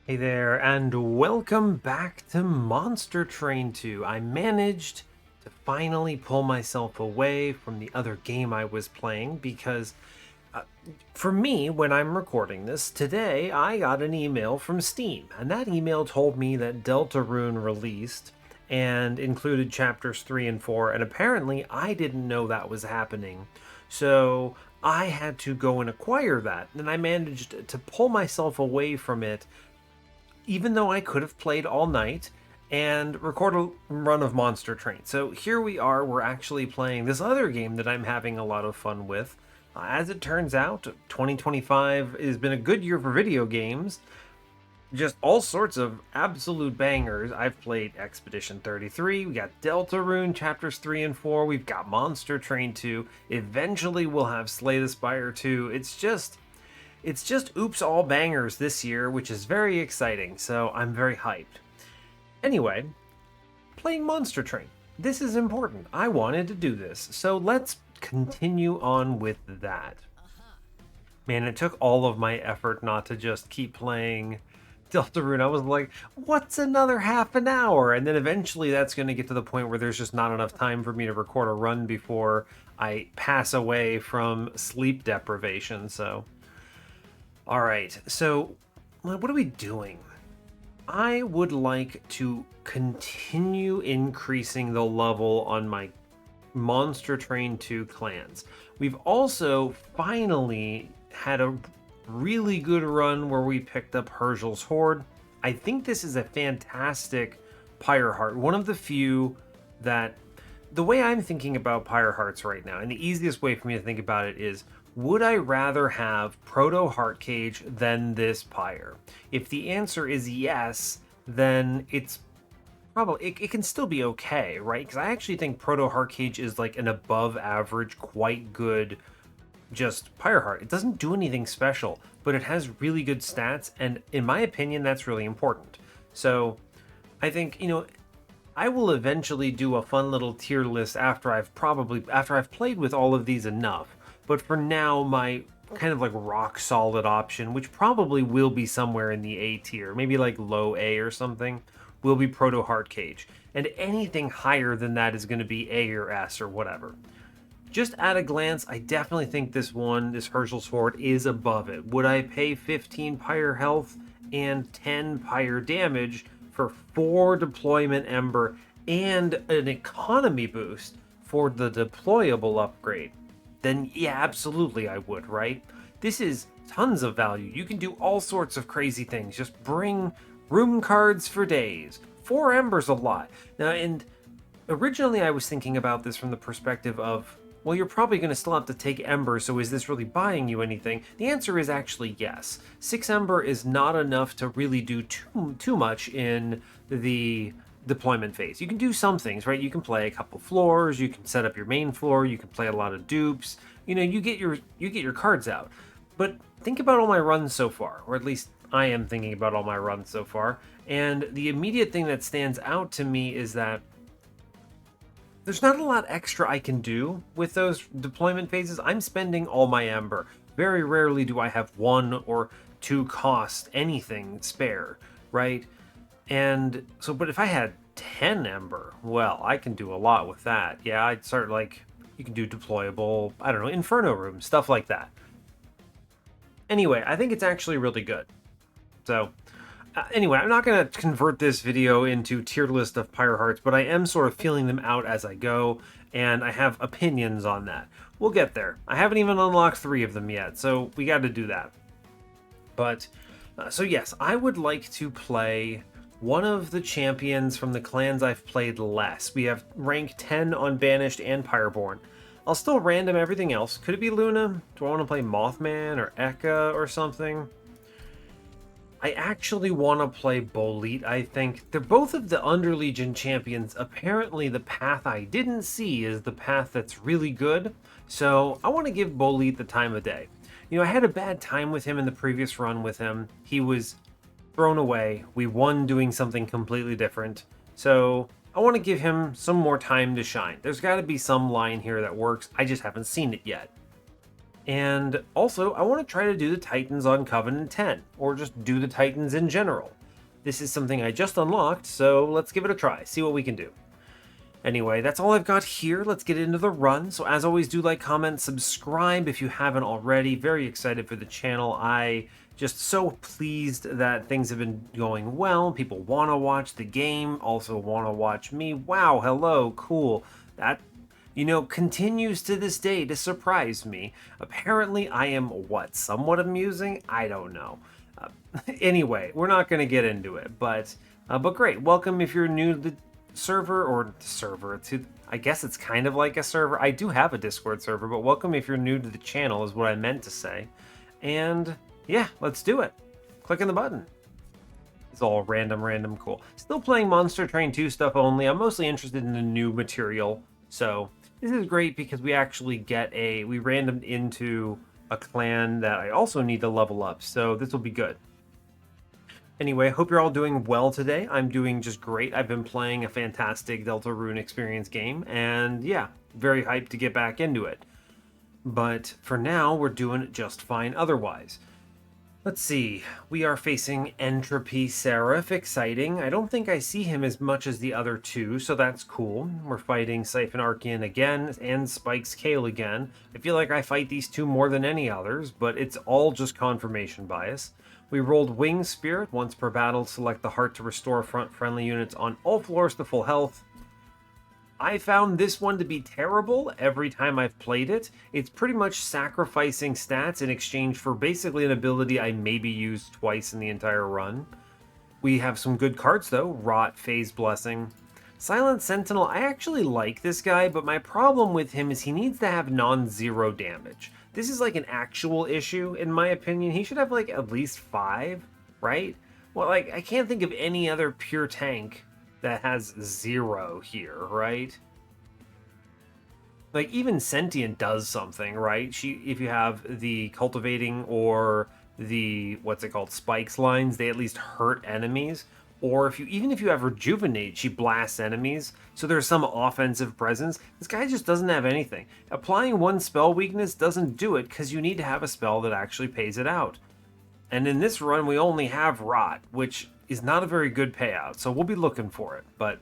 Hey there, and welcome back to Monster Train 2. I managed to finally pull myself away from the other game I was playing because, uh, for me, when I'm recording this, today I got an email from Steam, and that email told me that Deltarune released and included chapters 3 and 4, and apparently I didn't know that was happening. So I had to go and acquire that, and I managed to pull myself away from it even though I could have played all night and record a run of Monster Train. So here we are, we're actually playing this other game that I'm having a lot of fun with. As it turns out, 2025 has been a good year for video games. Just all sorts of absolute bangers. I've played Expedition 33, we got Deltarune Chapters 3 and 4, we've got Monster Train 2, eventually we'll have Slay the Spire 2. It's just oops all bangers this year, which is very exciting, so I'm very hyped. Anyway, playing Monster Train. This is important. I wanted to do this, so let's continue on with that. Man, it took all of my effort not to just keep playing Deltarune. I was like, what's another half an hour? And then eventually that's going to get to the point where there's just not enough time for me to record a run before I pass away from sleep deprivation, so all right, so what are we doing? I would like to continue increasing the level on my Monster Train 2 clans. We've also finally had a really good run where we picked up Herschel's Horde. I think this is a fantastic Pyre Heart, one of the few that the way I'm thinking about Pyre Hearts right now, and the easiest way for me to think about it is, would I rather have Proto Heartcage than this Pyre? If the answer is yes, then it's probably it can still be okay, right? Because I actually think Proto Heartcage is like an above average, quite good, just Pyre Heart. It doesn't do anything special, but it has really good stats, and in my opinion, that's really important. So I think, I will eventually do a fun little tier list after I've played with all of these enough. But for now, my kind of like rock solid option, which probably will be somewhere in the A tier, maybe like low A or something, will be Proto Heartcage. And anything higher than that is going to be A or S or whatever. Just at a glance, I definitely think this Herschel's Horde, is above it. Would I pay 15 Pyre health and 10 Pyre damage for 4 deployment Ember and an economy boost for the deployable upgrade? Then yeah, absolutely I would, right? This is tons of value. You can do all sorts of crazy things. Just bring room cards for days. 4 Ember's a lot. Now, and originally I was thinking about this from the perspective of, well, you're probably going to still have to take Ember, so is this really buying you anything? The answer is actually yes. 6 Ember is not enough to really do too much in the deployment phase. You can do some things, right? You can play a couple floors, you can set up your main floor, you can play a lot of dupes. You get your cards out. But think about all my runs so far, or at least I am thinking about all my runs so far, and the immediate thing that stands out to me is that there's not a lot extra I can do with those deployment phases. I'm spending all my Ember. Very rarely do I have 1 or 2 cost anything spare, right? And so, but if I had 10 Ember, well, I can do a lot with that. Yeah, I'd start like, you can do deployable, I don't know, Inferno Room, stuff like that. Anyway, I think it's actually really good. So, anyway, I'm not going to convert this video into tier list of Pyre Hearts, but I am sort of feeling them out as I go, and I have opinions on that. We'll get there. I haven't even unlocked 3 of them yet, so we got to do that. But, so yes, I would like to play one of the champions from the clans I've played less. We have rank 10 on Banished and Pyreborn. I'll still random everything else. Could it be Luna? Do I want to play Mothman or Eka or something? I actually want to play Bolete, I think. They're both of the Underlegion champions. Apparently the path I didn't see is the path that's really good. So I want to give Bolete the time of day. I had a bad time with him in the previous run with him. He was thrown away. We won doing something completely different. So I want to give him some more time to shine. There's got to be some line here that works. I just haven't seen it yet. And also, I want to try to do the Titans on Covenant 10, or just do the Titans in general. This is something I just unlocked, so let's give it a try, see what we can do. Anyway, that's all I've got here. Let's get into the run. So as always, do like, comment, subscribe if you haven't already. Very excited for the channel. I just so pleased that things have been going well. People want to watch the game, also want to watch me. Wow, hello, cool. That, continues to this day to surprise me. Apparently, I am, somewhat amusing? I don't know. Anyway, we're not going to get into it, but great. Welcome if you're new to the server to, I guess it's kind of like a server. I do have a Discord server, but welcome if you're new to the channel is what I meant to say. And yeah, let's do it. Clicking the button. It's all random, cool. Still playing Monster Train 2 stuff only. I'm mostly interested in the new material. So this is great because we actually we randomed into a clan that I also need to level up. So this will be good. Anyway, hope you're all doing well today. I'm doing just great. I've been playing a fantastic Deltarune experience game, and yeah, very hyped to get back into it. But for now, we're doing just fine otherwise. Let's see, we are facing Entropy Seraph, exciting. I don't think I see him as much as the other two, so that's cool. We're fighting Siphon Archean again, and Spike's Kale again. I feel like I fight these two more than any others, but it's all just confirmation bias. We rolled Wing Spirit. Once per battle, select the heart to restore front friendly units on all floors to full health. I found this one to be terrible every time I've played it. It's pretty much sacrificing stats in exchange for basically an ability I maybe used twice in the entire run. We have some good cards though. Rot, Phase Blessing. Silent Sentinel, I actually like this guy, but my problem with him is he needs to have non-zero damage. This is like an actual issue, in my opinion. He should have like at least 5, right? Well, like, I can't think of any other pure tank that has 0 here, right? Like, even Sentient does something, right? If you have the Cultivating or the, Spikes lines, they at least hurt enemies. Or even if you have Rejuvenate, she blasts enemies, so there's some offensive presence. This guy just doesn't have anything. Applying one spell weakness doesn't do it, because you need to have a spell that actually pays it out. And in this run, we only have Rot, which is not a very good payout, so we'll be looking for it. But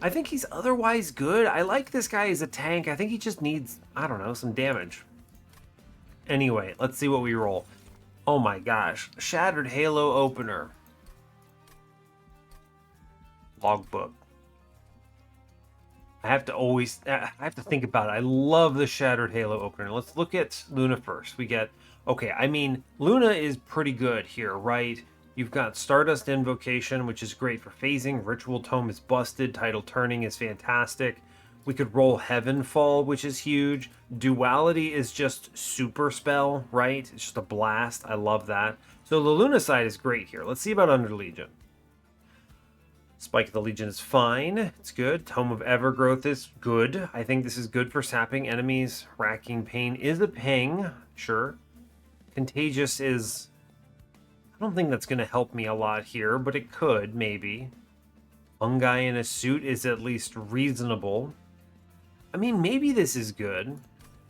I think he's otherwise good. I like this guy as a tank. I think he just needs, I don't know, some damage. Anyway, let's see what we roll. Oh my gosh, Shattered Halo opener. Logbook. I have to think about it. I love the Shattered Halo opener. Let's look at Luna first. We get, okay, I mean, Luna is pretty good here, right? You've got Stardust Invocation, which is great for phasing. Ritual Tome is busted. Tidal Turning is fantastic. We could roll Heavenfall, which is huge. Duality is just super spell, right? It's just a blast. I love that. So the Luna side is great here. Let's see about Under Legion. Spike of the Legion is fine. It's good. Tome of Evergrowth is good. I think this is good for sapping enemies. Racking Pain is a ping. Sure. Contagious is... I don't think that's going to help me a lot here, but it could, maybe. Fungi in a Suit is at least reasonable. I mean, maybe this is good.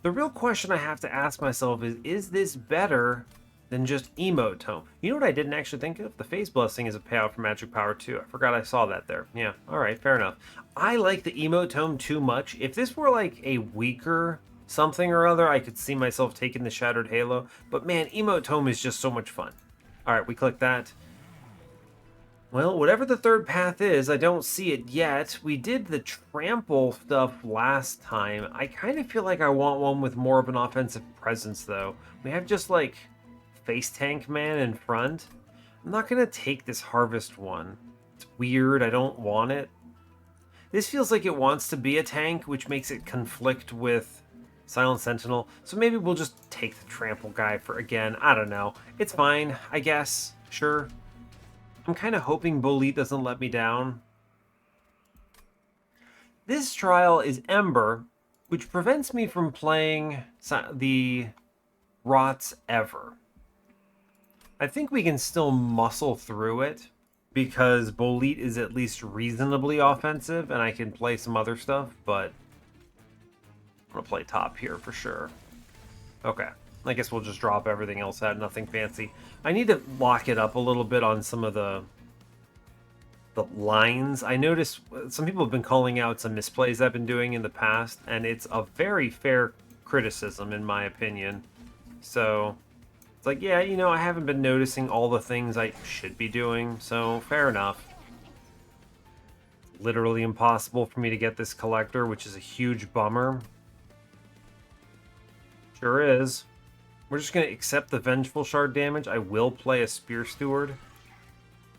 The real question I have to ask myself is this better than just Emote Tome? You know what I didn't actually think of? The Phase Blessing is a payout for Magic Power too. I forgot I saw that there. Yeah, alright, fair enough. I like the Emote Tome too much. If this were like a weaker something or other, I could see myself taking the Shattered Halo. But man, Emote Tome is just so much fun. Alright, we click that. Well, whatever the third path is, I don't see it yet. We did the trample stuff last time. I kind of feel like I want one with more of an offensive presence though. We have just like Face Tank Man in front. I'm not going to take this Harvest one. It's weird. I don't want it. This feels like it wants to be a tank, which makes it conflict with Silent Sentinel. So maybe we'll just take the Trample guy for, again, I don't know. It's fine, I guess. Sure. I'm kind of hoping Bolit doesn't let me down. This trial is Ember, which prevents me from playing the Rots ever. I think we can still muscle through it because Bolit is at least reasonably offensive and I can play some other stuff, but I'm going to play top here for sure. Okay. I guess we'll just drop everything else out, nothing fancy. I need to lock it up a little bit on some of the lines. I noticed some people have been calling out some misplays I've been doing in the past, and it's a very fair criticism in my opinion. So it's like, yeah, you know, I haven't been noticing all the things I should be doing, so fair enough. Literally impossible for me to get this collector, which is a huge bummer. Sure is. We're just going to accept the Vengeful Shard damage. I will play a Spear Steward.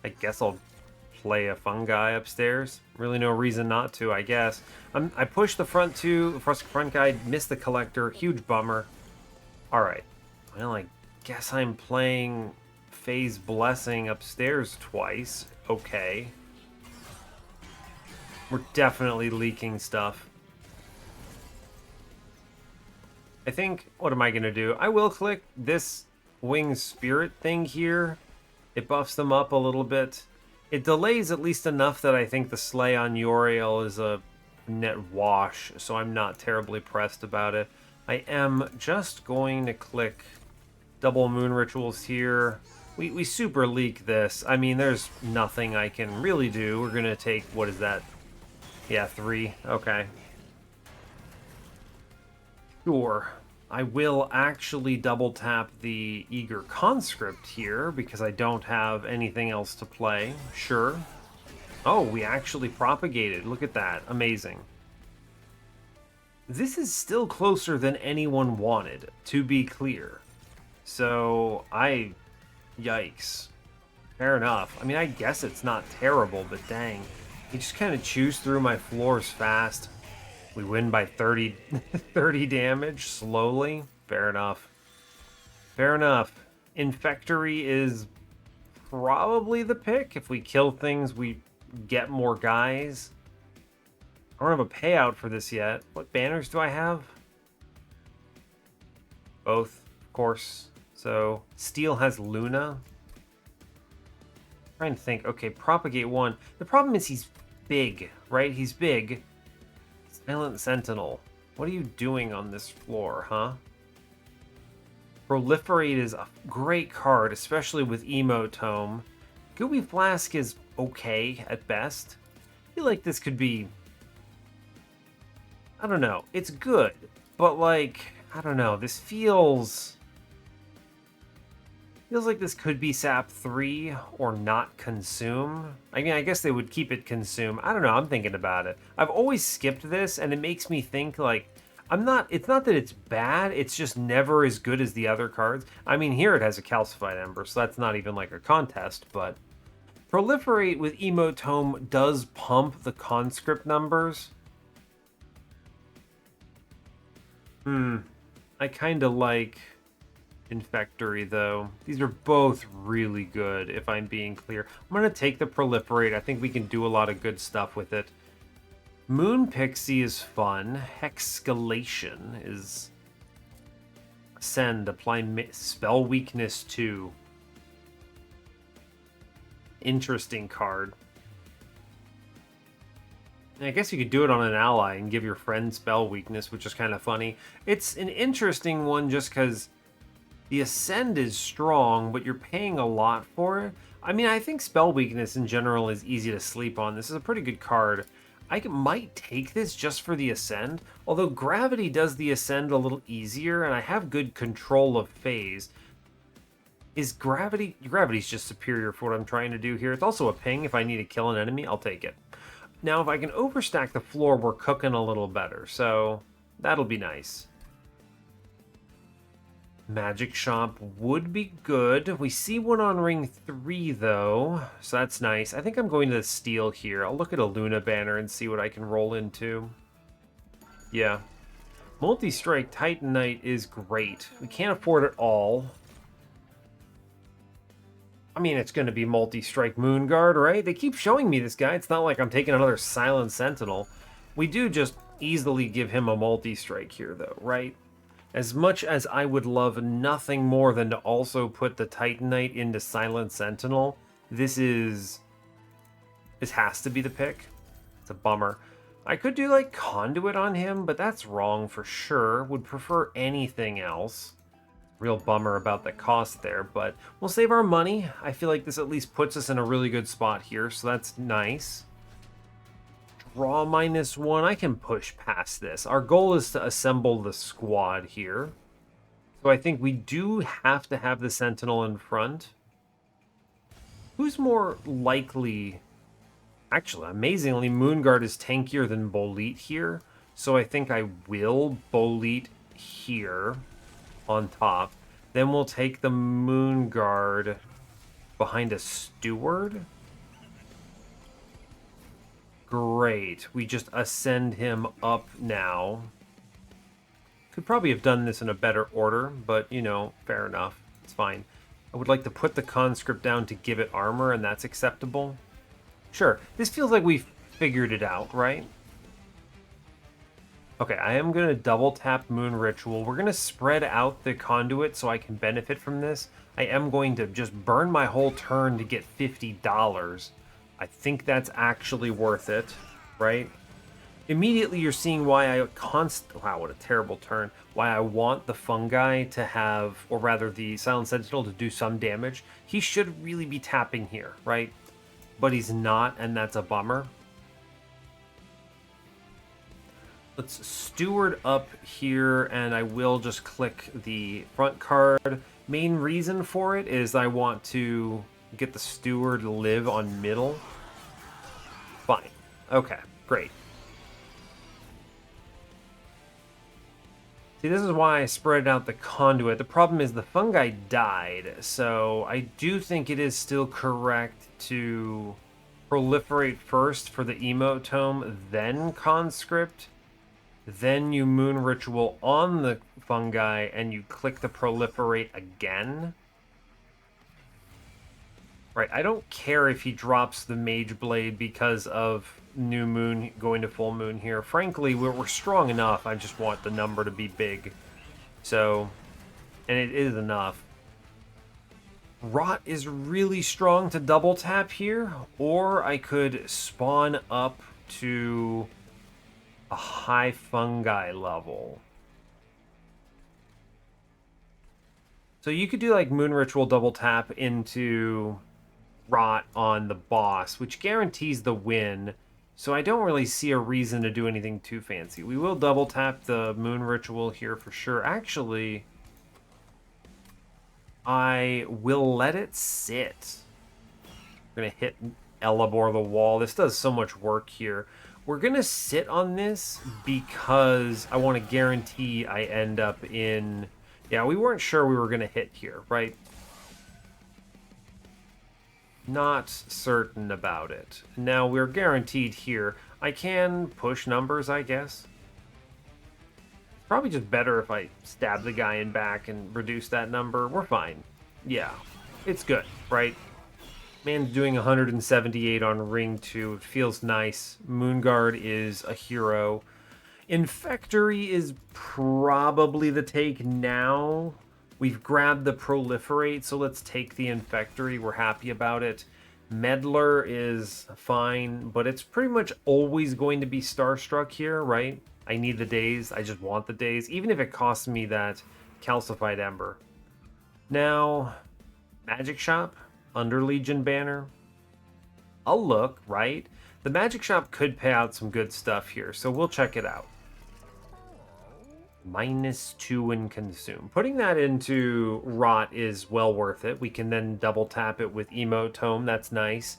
I guess I'll play a Fungi upstairs. Really no reason not to, I guess. I pushed the front guy, missed the collector. Huge bummer. Alright. Well, I guess I'm playing Phase Blessing upstairs twice. Okay. We're definitely leaking stuff. I think, what am I going to do? I will click this Winged Spirit thing here. It buffs them up a little bit. It delays at least enough that I think the Slay on Uriel is a net wash, so I'm not terribly pressed about it. I am just going to click Double Moon Rituals here. We super leak this. I mean, there's nothing I can really do. We're going to take, what is that? Yeah, 3. Okay. Sure. I will actually double tap the Eager Conscript here because I don't have anything else to play. Sure. Oh, we actually propagated. Look at that. Amazing. This is still closer than anyone wanted, to be clear. So, yikes. Fair enough. I mean, I guess it's not terrible, but dang. You just kind of chews through my floors fast. We win by 30 damage slowly. Fair enough. Fair enough. Infectory is probably the pick. If we kill things, we get more guys. I don't have a payout for this yet. What banners do I have? Both, of course. So, Steel has Luna. I'm trying to think. Okay, Propagate 1. The problem is he's big, right? He's big. Silent Sentinel. What are you doing on this floor, huh? Proliferate is a great card, especially with Emotome. Gooey Flask is okay at best. I feel like this could be... I don't know. It's good, but like, I don't know. This feels like this could be SAP 3 or not Consume. I mean, I guess they would keep it Consume. I don't know. I'm thinking about it. I've always skipped this, and it makes me think, like, it's not that it's bad. It's just never as good as the other cards. I mean, here it has a Calcified Ember, so that's not even like a contest, but Proliferate with Emotome does pump the conscript numbers. I kind of like Infectory, though. These are both really good, if I'm being clear. I'm going to take the Proliferate. I think we can do a lot of good stuff with it. Moon Pixie is fun. Hexcalation is... Ascend, apply Spell Weakness 2. Interesting card. I guess you could do it on an ally and give your friend Spell Weakness, which is kind of funny. It's an interesting one just because the Ascend is strong, but you're paying a lot for it. I mean, I think Spell Weakness in general is easy to sleep on. This is a pretty good card. I might take this just for the Ascend, although Gravity does the Ascend a little easier, and I have good control of phase. Is Gravity's just superior for what I'm trying to do here. It's also a ping. If I need to kill an enemy, I'll take it. Now, if I can overstack the floor, we're cooking a little better, so that'll be nice. Magic Shop would be good. We see one on ring 3, though, so that's nice. I think I'm going to Steel here. I'll look at a Luna banner and see what I can roll into. Yeah. Multi-Strike Titanite is great. We can't afford it all. I mean, it's going to be Multi-Strike Moonguard, right? They keep showing me this guy. It's not like I'm taking another Silent Sentinel. We do just easily give him a Multi-Strike here, though, right? As much as I would love nothing more than to also put the Titanite into Silent Sentinel, this has to be the pick. It's a bummer. I could do, like, Conduit on him, but that's wrong for sure. Would prefer anything else. Real bummer about the cost there, but we'll save our money. I feel like this at least puts us in a really good spot here, so that's nice. Draw -1. I can push past this. Our goal is to assemble the squad here. So I think we do have to have the Sentinel in front. Who's more likely? Actually, amazingly, Moonguard is tankier than Bolete here. So I think I will Bolete here on top. Then we'll take the Moonguard behind a Steward. Great. We just ascend him up now. Could probably have done this in a better order, but, you know, fair enough. It's fine. I would like to put the conscript down to give it armor, and that's acceptable. Sure. This feels like we've figured it out, right? Okay, I am going to double tap Moon Ritual. We're going to spread out the conduit so I can benefit from this. I am going to just burn my whole turn to get $50. I think that's actually worth it, right? Immediately you're seeing why I wow, what a terrible turn. Why I want the fungi to have, or rather the Silent Sentinel to do some damage. He should really be tapping here, right? But he's not, and that's a bummer. Let's steward up here, and I will just click the front card. Main reason for it is I want to get the steward to live on middle. Fine. Okay, great. See, this is why I spread out the conduit. The problem is the fungi died, so I do think it is still correct to proliferate first for the emote tome, then conscript. Then you Moon Ritual on the fungi, and you click the proliferate again. Right, I don't care if he drops the Mage Blade because of New Moon going to Full Moon here. Frankly, we're strong enough. I just want the number to be big. So, and it is enough. Rot is really strong to double tap here, or I could spawn up to a high fungi level. So you could do like Moon Ritual double tap into Rot on the boss, which guarantees the win. So I don't really see a reason to do anything too fancy. We will double tap the Moon Ritual here for sure. Actually, I will let it sit. I'm going to hit Elabor the wall. This does so much work here. We're going to sit on this because I want to guarantee I end up in... Yeah, we weren't sure we were going to hit here, right? Not certain about it. Now, we're guaranteed here. I can push numbers, I guess. Probably just better if I stab the guy in back and reduce that number. We're fine. Yeah, it's good, right? Man's doing 178 on Ring 2. It feels nice. Moonguard is a hero. Infectory is probably the take now. We've grabbed the Proliferate, so let's take the Infectory. We're happy about it. Meddler is fine, but it's pretty much always going to be Starstruck here, right? I need the days. I just want the days, even if it costs me that Calcified Ember. Now, Magic Shop. Under Legion banner. I'll look, right? The Magic Shop could pay out some good stuff here, so we'll check it out. -2 in consume. Putting that into Rot is well worth it. We can then double tap it with Emote Tome. That's nice.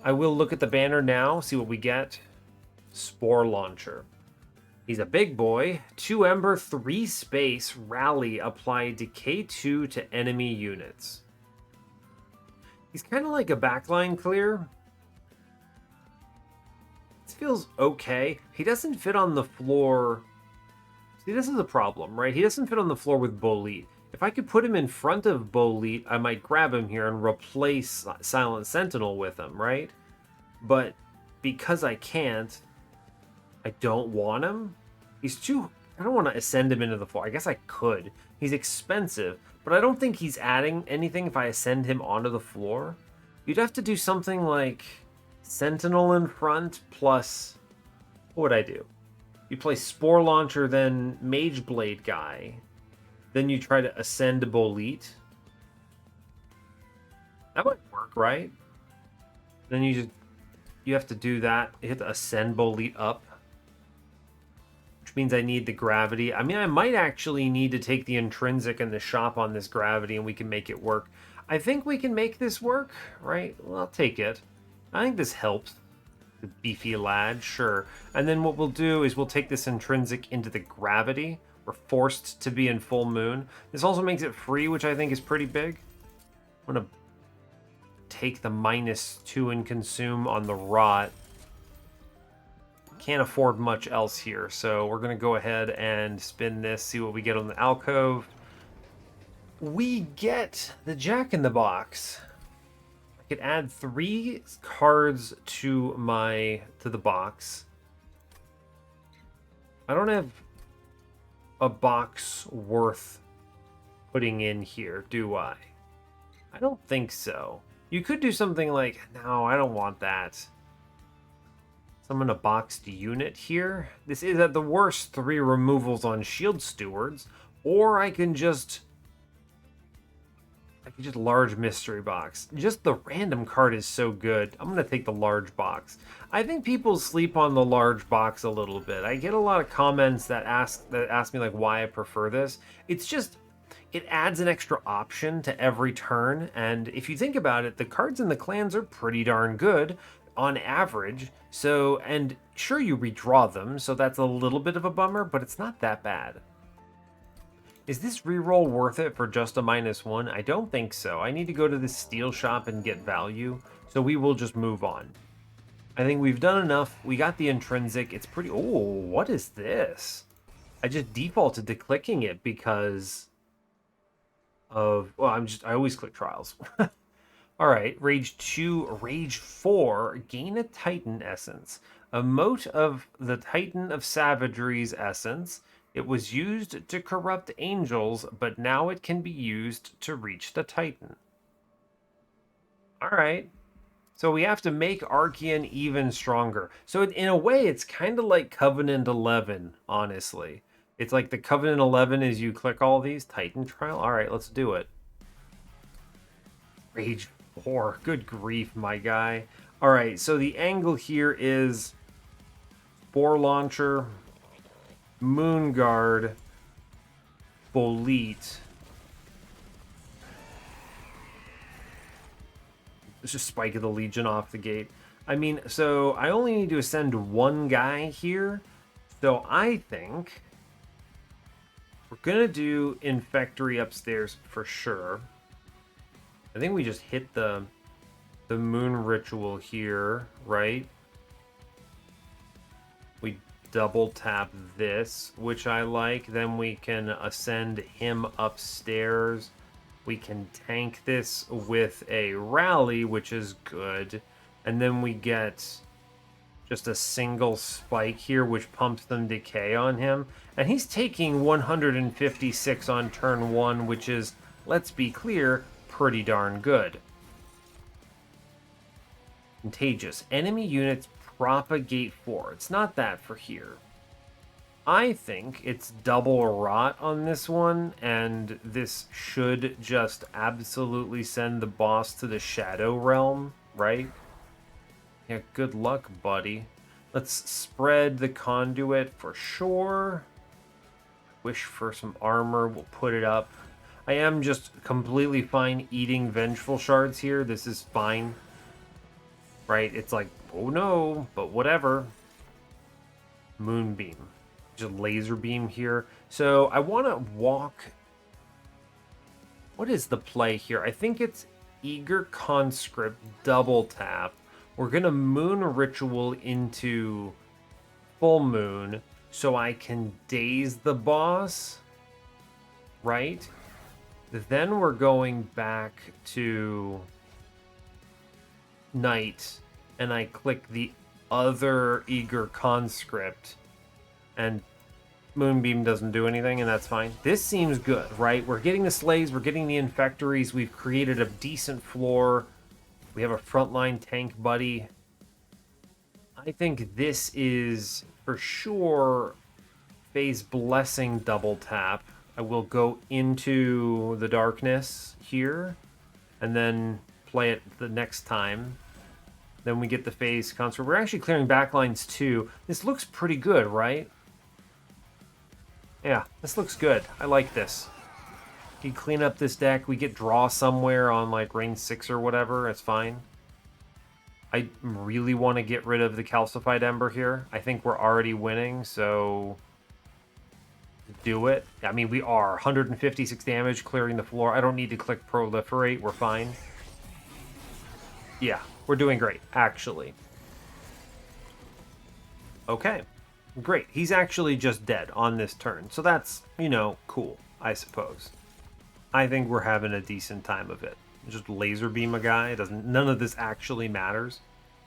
I will look at the banner now, see what we get. Spore Launcher. He's a big boy. 2 Ember, 3 space, rally, apply decay 2 to enemy units. He's kind of like a backline clear. This feels okay. He doesn't fit on the floor. See, this is a problem, right? He doesn't fit on the floor with Bolete. If I could put him in front of Bolete, I might grab him here and replace Silent Sentinel with him, right? But because I can't, I don't want him. He's too... I don't want to ascend him into the floor. I guess I could. He's expensive, but I don't think he's adding anything if I ascend him onto the floor. You'd have to do something like Sentinel in front plus... What would I do? You play Spore Launcher, then Mage Blade guy. Then you try to ascend to Bolete. That might work, right? Then you have to do that. You have to ascend Bolete up, which means I need the gravity. I mean, I might actually need to take the intrinsic and the shop on this gravity, and we can make it work. I think we can make this work, right? Well, I'll take it. I think this helps. The beefy lad, sure. And then what we'll do is we'll take this intrinsic into the gravity. We're forced to be in full moon. This also makes it free, which I think is pretty big. I'm gonna take the -2 and consume on the rot. Can't afford much else here, so we're gonna go ahead and spin this, see what we get on the alcove. We get the Jack-in-the-Box. I could add 3 cards to the box. I don't have a box worth putting in here, do I? I don't think so. You could do something like, no, I don't want that. Summon a boxed unit here. This is at the worst 3 removals on Shield Stewards, or I can just large mystery box. Just the random card is so good. I'm gonna take the large box. I think people sleep on the large box a little bit. I get a lot of comments that ask me like why I prefer this. It's just it adds an extra option to every turn, and if you think about it, the cards in the clans are pretty darn good on average. So, and sure, you redraw them, so that's a little bit of a bummer, but it's not that bad. Is this reroll worth it for just a -1? I don't think so. I need to go to the steel shop and get value, so we will just move on. I think we've done enough. We got the intrinsic. It's pretty... Oh, what is this? I just defaulted to clicking it because of... Well, I always click trials. All right, Rage 2, Rage 4, gain a Titan essence. A mote of the Titan of Savagery's essence. It was used to corrupt angels, but now it can be used to reach the Titan. All right. So we have to make Archean even stronger. So in a way, it's kind of like Covenant 11, honestly. It's like the Covenant 11 is you click all these. Titan Trial? All right, let's do it. Rage 4. Good grief, my guy. All right, so the angle here is Spore Launcher, Moon Guard, Bolete. Let's just Spike of the Legion off the gate. I mean, so I only need to ascend 1 guy here. So I think we're going to do Infectory upstairs for sure. I think we just hit the Moon Ritual here, right? We double tap this, which I like. Then we can ascend him upstairs. We can tank this with a rally, which is good. And then we get just a single spike here, which pumps them decay on him. And he's taking 156 on turn 1, which is, let's be clear, pretty darn good. Contagious. Enemy units propagate 4. It's not that for here. I think it's double rot on this one, and this should just absolutely send the boss to the Shadow Realm, right? Yeah, good luck, buddy. Let's spread the conduit for sure. Wish for some armor. We'll put it up. I am just completely fine eating Vengeful Shards here. This is fine. Right? It's like, oh no, but whatever. Moonbeam. Just laser beam here. So I want to walk. What is the play here? I think it's Eager Conscript double tap. We're going to Moon Ritual into Full Moon so I can daze the boss. Right? Then we're going back to Night and I click the other Eager Conscript. And Moonbeam doesn't do anything, and that's fine. This seems good, right? We're getting the Slays, we're getting the Infectories, we've created a decent floor. We have a frontline tank buddy. I think this is, for sure, Phase Blessing double tap. I will go into the darkness here and then play it the next time. Then we get the phase concert. We're actually clearing backlines too. This looks pretty good, right? Yeah, this looks good. I like this. You clean up this deck. We get draw somewhere on like range 6 or whatever. It's fine. I really want to get rid of the calcified ember here. I think we're already winning, so do it. I mean, we are 156 damage clearing the floor. I don't need to click proliferate. We're fine. Yeah, we're doing great, actually. Okay, great. He's actually just dead on this turn, so that's, you know, cool, I suppose. I think we're having a decent time of it. Just laser beam a guy. It doesn't. None of this actually matters.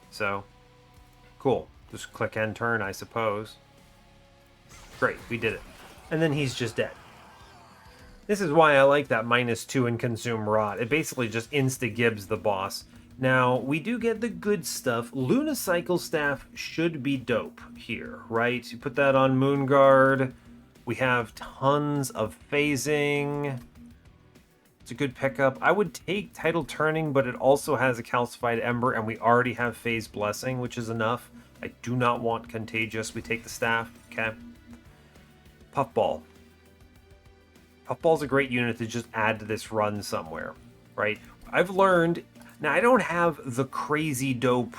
So, cool. Just click end turn, I suppose. Great, we did it. And then he's just dead. This is why I like that -2 in Consume Rot. It basically just insta-gibs the boss. Now, we do get the good stuff. Luna Cycle Staff should be dope here, right? You put that on Moonguard. We have tons of phasing. It's a good pickup. I would take Tidal Turning, but it also has a Calcified Ember, and we already have Phase Blessing, which is enough. I do not want Contagious. We take the staff. Okay. Puffball. Puffball's a great unit to just add to this run somewhere, right? I've learned... Now, I don't have the crazy dope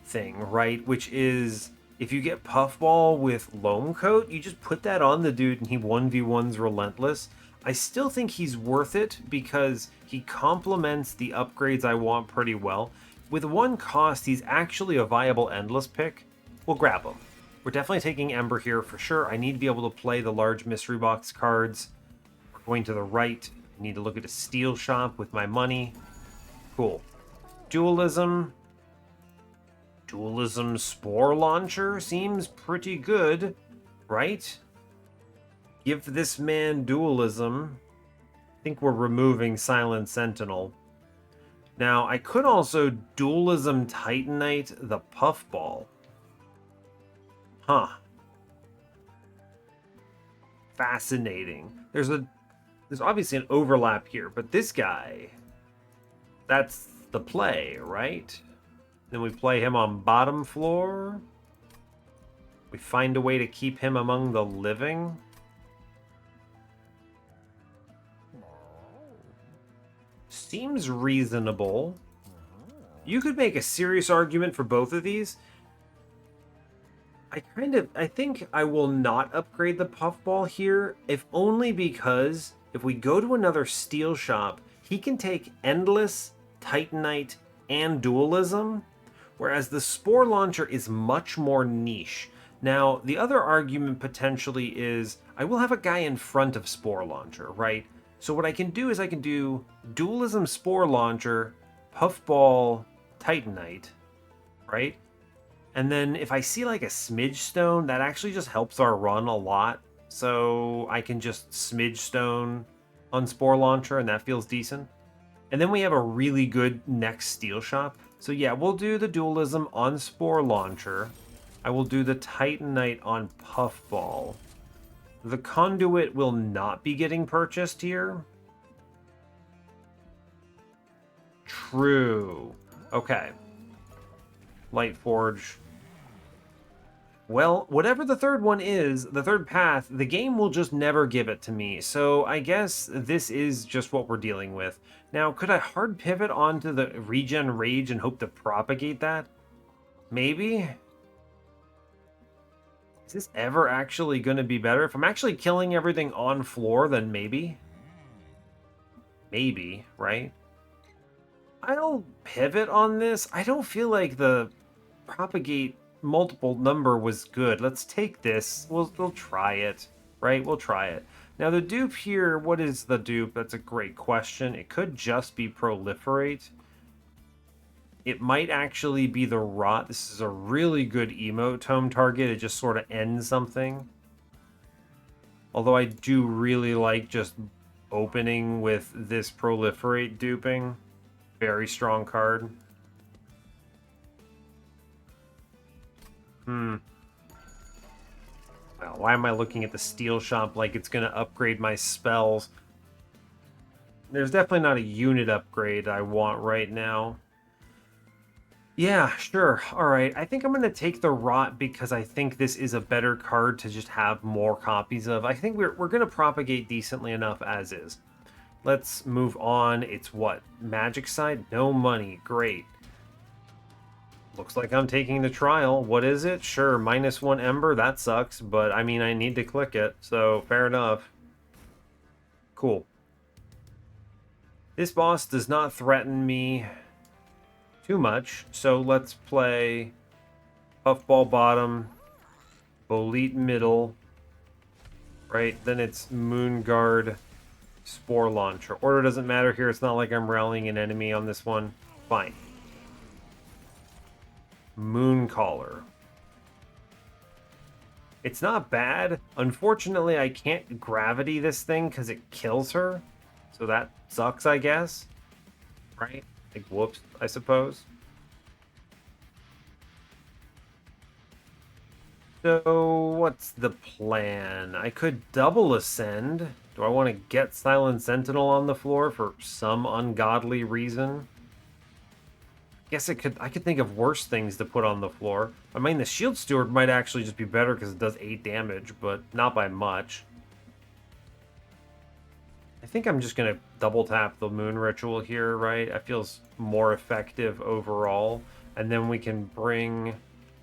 thing, right? Which is, if you get Puffball with Loam Coat, you just put that on the dude and he 1v1s Relentless. I still think he's worth it because he complements the upgrades I want pretty well. With 1 cost, he's actually a viable Endless pick. We'll grab him. We're definitely taking Ember here for sure. I need to be able to play the large Mystery Box cards. We're going to the right. I need to look at a Steel Shop with my money. Cool. Dualism. Dualism Spore Launcher seems pretty good, right? Give this man Dualism. I think we're removing Silent Sentinel. Now, I could also Dualism Titanite the Puffball. Huh. Fascinating. There's obviously an overlap here, but this guy, that's the play, right? Then we play him on bottom floor. We find a way to keep him among the living. Seems reasonable. You could make a serious argument for both of these. I think I will not upgrade the Puffball here, if only because if we go to another Steel Shop, he can take Endless, Titanite, and Dualism, whereas the Spore Launcher is much more niche. Now, the other argument potentially is I will have a guy in front of Spore Launcher, right? So what I can do is I can do Dualism Spore Launcher, Puffball, Titanite, right? And then if I see like a Smidge Stone, that actually just helps our run a lot. So I can just Smidge Stone on Spore Launcher and that feels decent. And then we have a really good next Steel Shop. So yeah, we'll do the Dualism on Spore Launcher. I will do the Titanite on Puffball. The Conduit will not be getting purchased here. True. Okay. Lightforge. Well, whatever the third one is, the third path, the game will just never give it to me. So I guess this is just what we're dealing with. Now, could I hard pivot onto the Regen Rage and hope to propagate that? Maybe? Is this ever actually going to be better? If I'm actually killing everything on floor, then maybe. Maybe, right? I'll pivot on this. I don't feel like the propagate multiple number was good. Let's take this. We'll try it, right? We'll try it. Now the dupe here, what is the dupe? That's a great question. It could just be proliferate. It might actually be the rot. This is a really good emote tome target. It just sort of ends something. Although I do really like just opening with this proliferate duping. Very strong card. Well, Why am I looking at the steel shop like it's going to upgrade my spells? There's definitely not a unit upgrade I want right now. Yeah, sure. All right. I think I'm going to take the Rot because I think this is a better card to just have more copies of. I think we're going to propagate decently enough as is. Let's move on. It's what? Magic side? No money. Great. Looks like I'm taking the trial. What is it? Sure, -1 Ember. That sucks, but I mean, I need to click it, so fair enough. Cool. This boss does not threaten me too much, so let's play Puffball bottom, Bolete middle, right? Then it's Moonguard, Spore Launcher. Order doesn't matter here. It's not like I'm rallying an enemy on this one. Fine. Mooncaller. It's not bad. Unfortunately, I can't gravity this thing because it kills her. So that sucks, I guess. Right? Like, whoops, I suppose. So, what's the plan? I could double ascend. Do I want to get Silent Sentinel on the floor for some ungodly reason? Guess I could think of worse things to put on the floor. I mean, the Shield Steward might actually just be better because it does 8 damage, but not by much. I think I'm just going to double tap the Moon Ritual here, right? That feels more effective overall. And then we can bring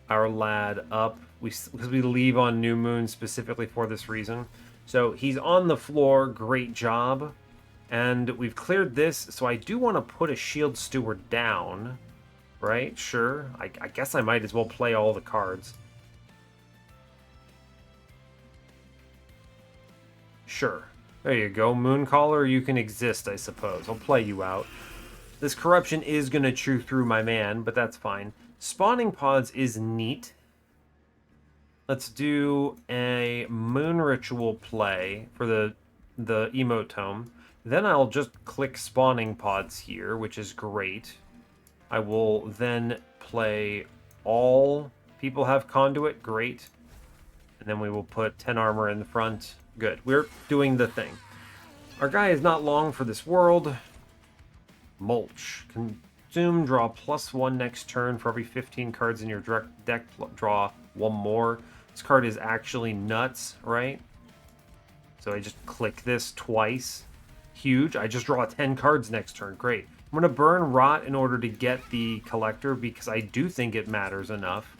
our lad up because we leave on New Moon specifically for this reason. So he's on the floor. Great job. And we've cleared this, so I do want to put a Shield Steward down. Right, sure. I guess I might as well play all the cards. Sure. There you go. Mooncaller, you can exist, I suppose. I'll play you out. This corruption is going to chew through my man, but that's fine. Spawning pods is neat. Let's do a Moon Ritual play for the emote tome. Then I'll just click spawning pods here, which is great. I will then play all people have conduit. Great. And then we will put 10 armor in the front. Good. We're doing the thing. Our guy is not long for this world. Mulch. Consume, draw +1 next turn. For every 15 cards in your deck, draw 1 more. This card is actually nuts, right? So I just click this twice. Huge. I just draw 10 cards next turn. Great. I'm going to burn Rot in order to get the Collector because I do think it matters enough.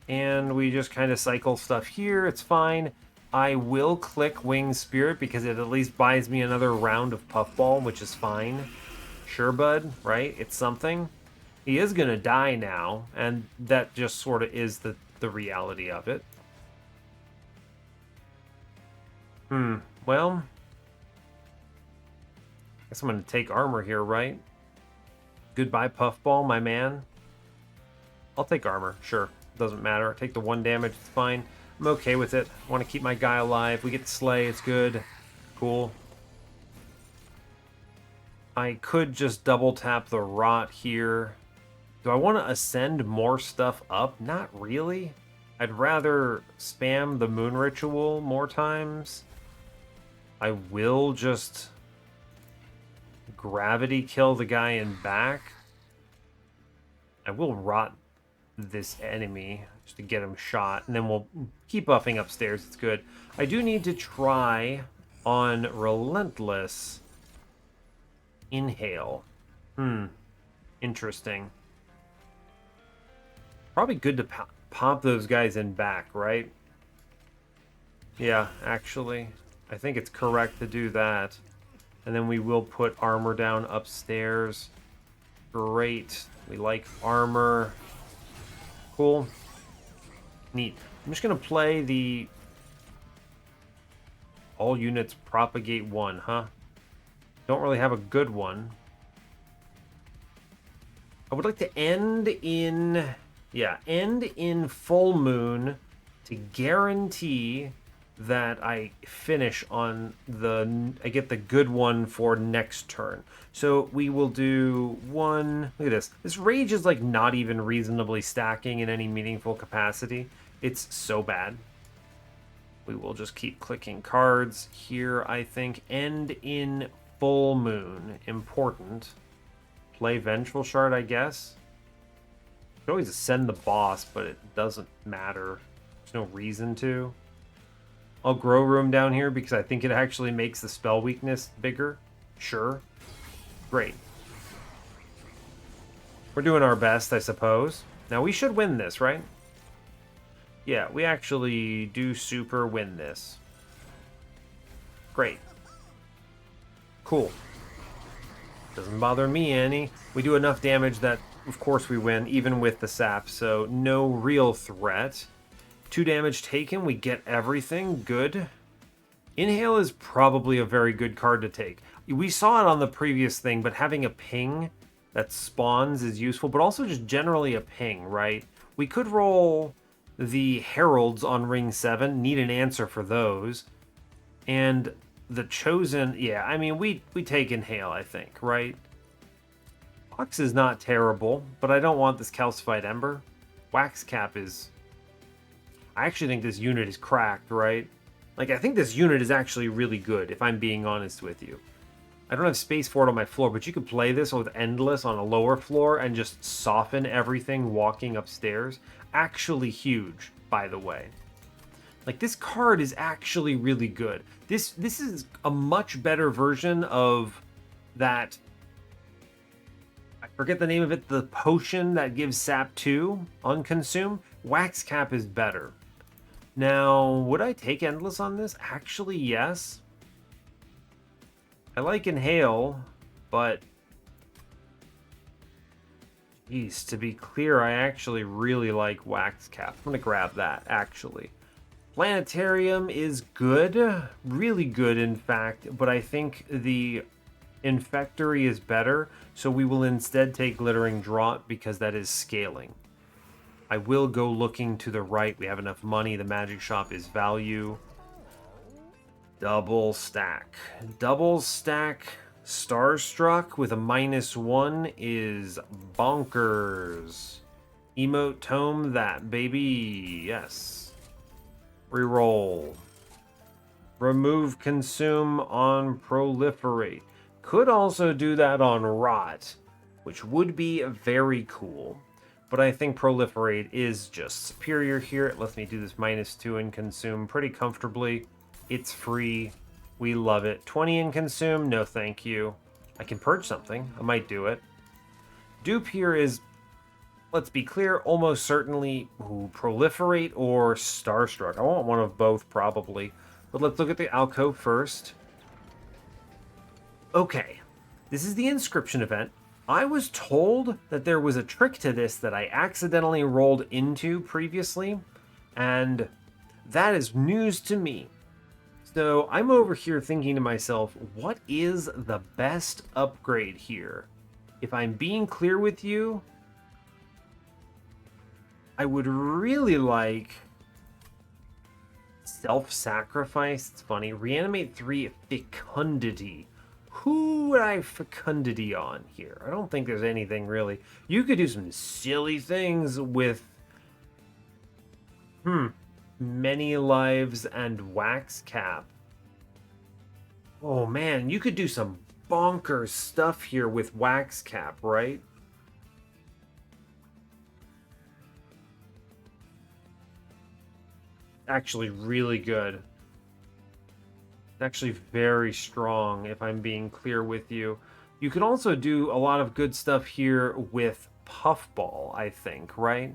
And we just kind of cycle stuff here. It's fine. I will click Winged Spirit because it at least buys me another round of Puffball, which is fine. Sure, bud, right? It's something. He is going to die now, and that just sort of is the reality of it. Well, I guess I'm going to take armor here, right? Goodbye, Puffball, my man. I'll take armor, sure. Doesn't matter. Take the 1 damage, it's fine. I'm okay with it. I want to keep my guy alive. We get to slay, it's good. Cool. I could just double tap the Rot here. Do I want to ascend more stuff up? Not really. I'd rather spam the Moon Ritual more times. I will just gravity kill the guy in back. I will Rot this enemy just to get him shot, and then we'll keep buffing upstairs. It's good. I do need to try on Relentless Inhale. Interesting. Probably good to pop those guys in back, right? Yeah, actually, I think it's correct to do that. And then we will put armor down upstairs. Great. We like armor. Cool. Neat. I'm just going to play the all units propagate 1, huh? Don't really have a good one. I would like to end in... Yeah, end in full moon to guarantee that I finish on I get the good one for next turn. So we will do 1, look at this. This rage is like not even reasonably stacking in any meaningful capacity. It's so bad. We will just keep clicking cards here, I think. End in full moon. Important. Play Vengeful Shard, I guess. You could always ascend the boss, but it doesn't matter. There's no reason to. I'll grow room down here because I think it actually makes the spell weakness bigger. Sure. Great. We're doing our best, I suppose. Now, we should win this, right? Yeah, we actually do super win this. Great. Cool. Doesn't bother me any. We do enough damage that, of course, we win, even with the sap, so no real threat. 2 damage taken, we get everything. Good. Inhale is probably a very good card to take. We saw it on the previous thing, but having a ping that spawns is useful, but also just generally a ping, right? We could roll the Heralds on Ring 7, need an answer for those. And the Chosen, yeah, I mean, we take Inhale, I think, right? Fox is not terrible, but I don't want this Calcified Ember. Wax Cap is... I actually think this unit is cracked, right? Like, I think this unit is actually really good, if I'm being honest with you. I don't have space for it on my floor, but you could play this with Endless on a lower floor and just soften everything walking upstairs. Actually huge, by the way. Like, this card is actually really good. This is a much better version of that... I forget the name of it, the potion that gives Sap 2 on Consume. Wax Cap is better. Now, would I take Endless on this? Actually, yes. I like Inhale, but... Geez, to be clear, I actually really like Wax Cap. I'm going to grab that, actually. Planetarium is good. Really good, in fact. But I think the Infectory is better. So we will instead take Glittering Draught because that is scaling. I will go looking to the right. We have enough money. The magic shop is value. Double stack. Double stack Starstruck with a -1 is bonkers. Emote Tome that, baby. Yes. Reroll. Remove Consume on Proliferate. Could also do that on Rot, which would be very cool. But I think Proliferate is just superior here. It lets me do this -2 in Consume pretty comfortably. It's free. We love it. 20 in Consume? No, thank you. I can purge something. I might do it. Dupe here is, let's be clear, almost certainly Proliferate or Starstruck. I want one of both, probably. But let's look at the alcove first. Okay. This is the Inscription event. I was told that there was a trick to this that I accidentally rolled into previously, and that is news to me. So I'm over here thinking to myself, what is the best upgrade here? If I'm being clear with you, I would really like Self-Sacrifice. It's funny. Reanimate 3 Fecundity. Who would I Fecundity on here? I don't think there's anything really. You could do some silly things with... Many Lives and Wax Cap. Oh man, you could do some bonkers stuff here with Wax Cap, right? Actually really good. Actually very strong, if I'm being clear with you. You can also do a lot of good stuff here with Puffball, I think, right?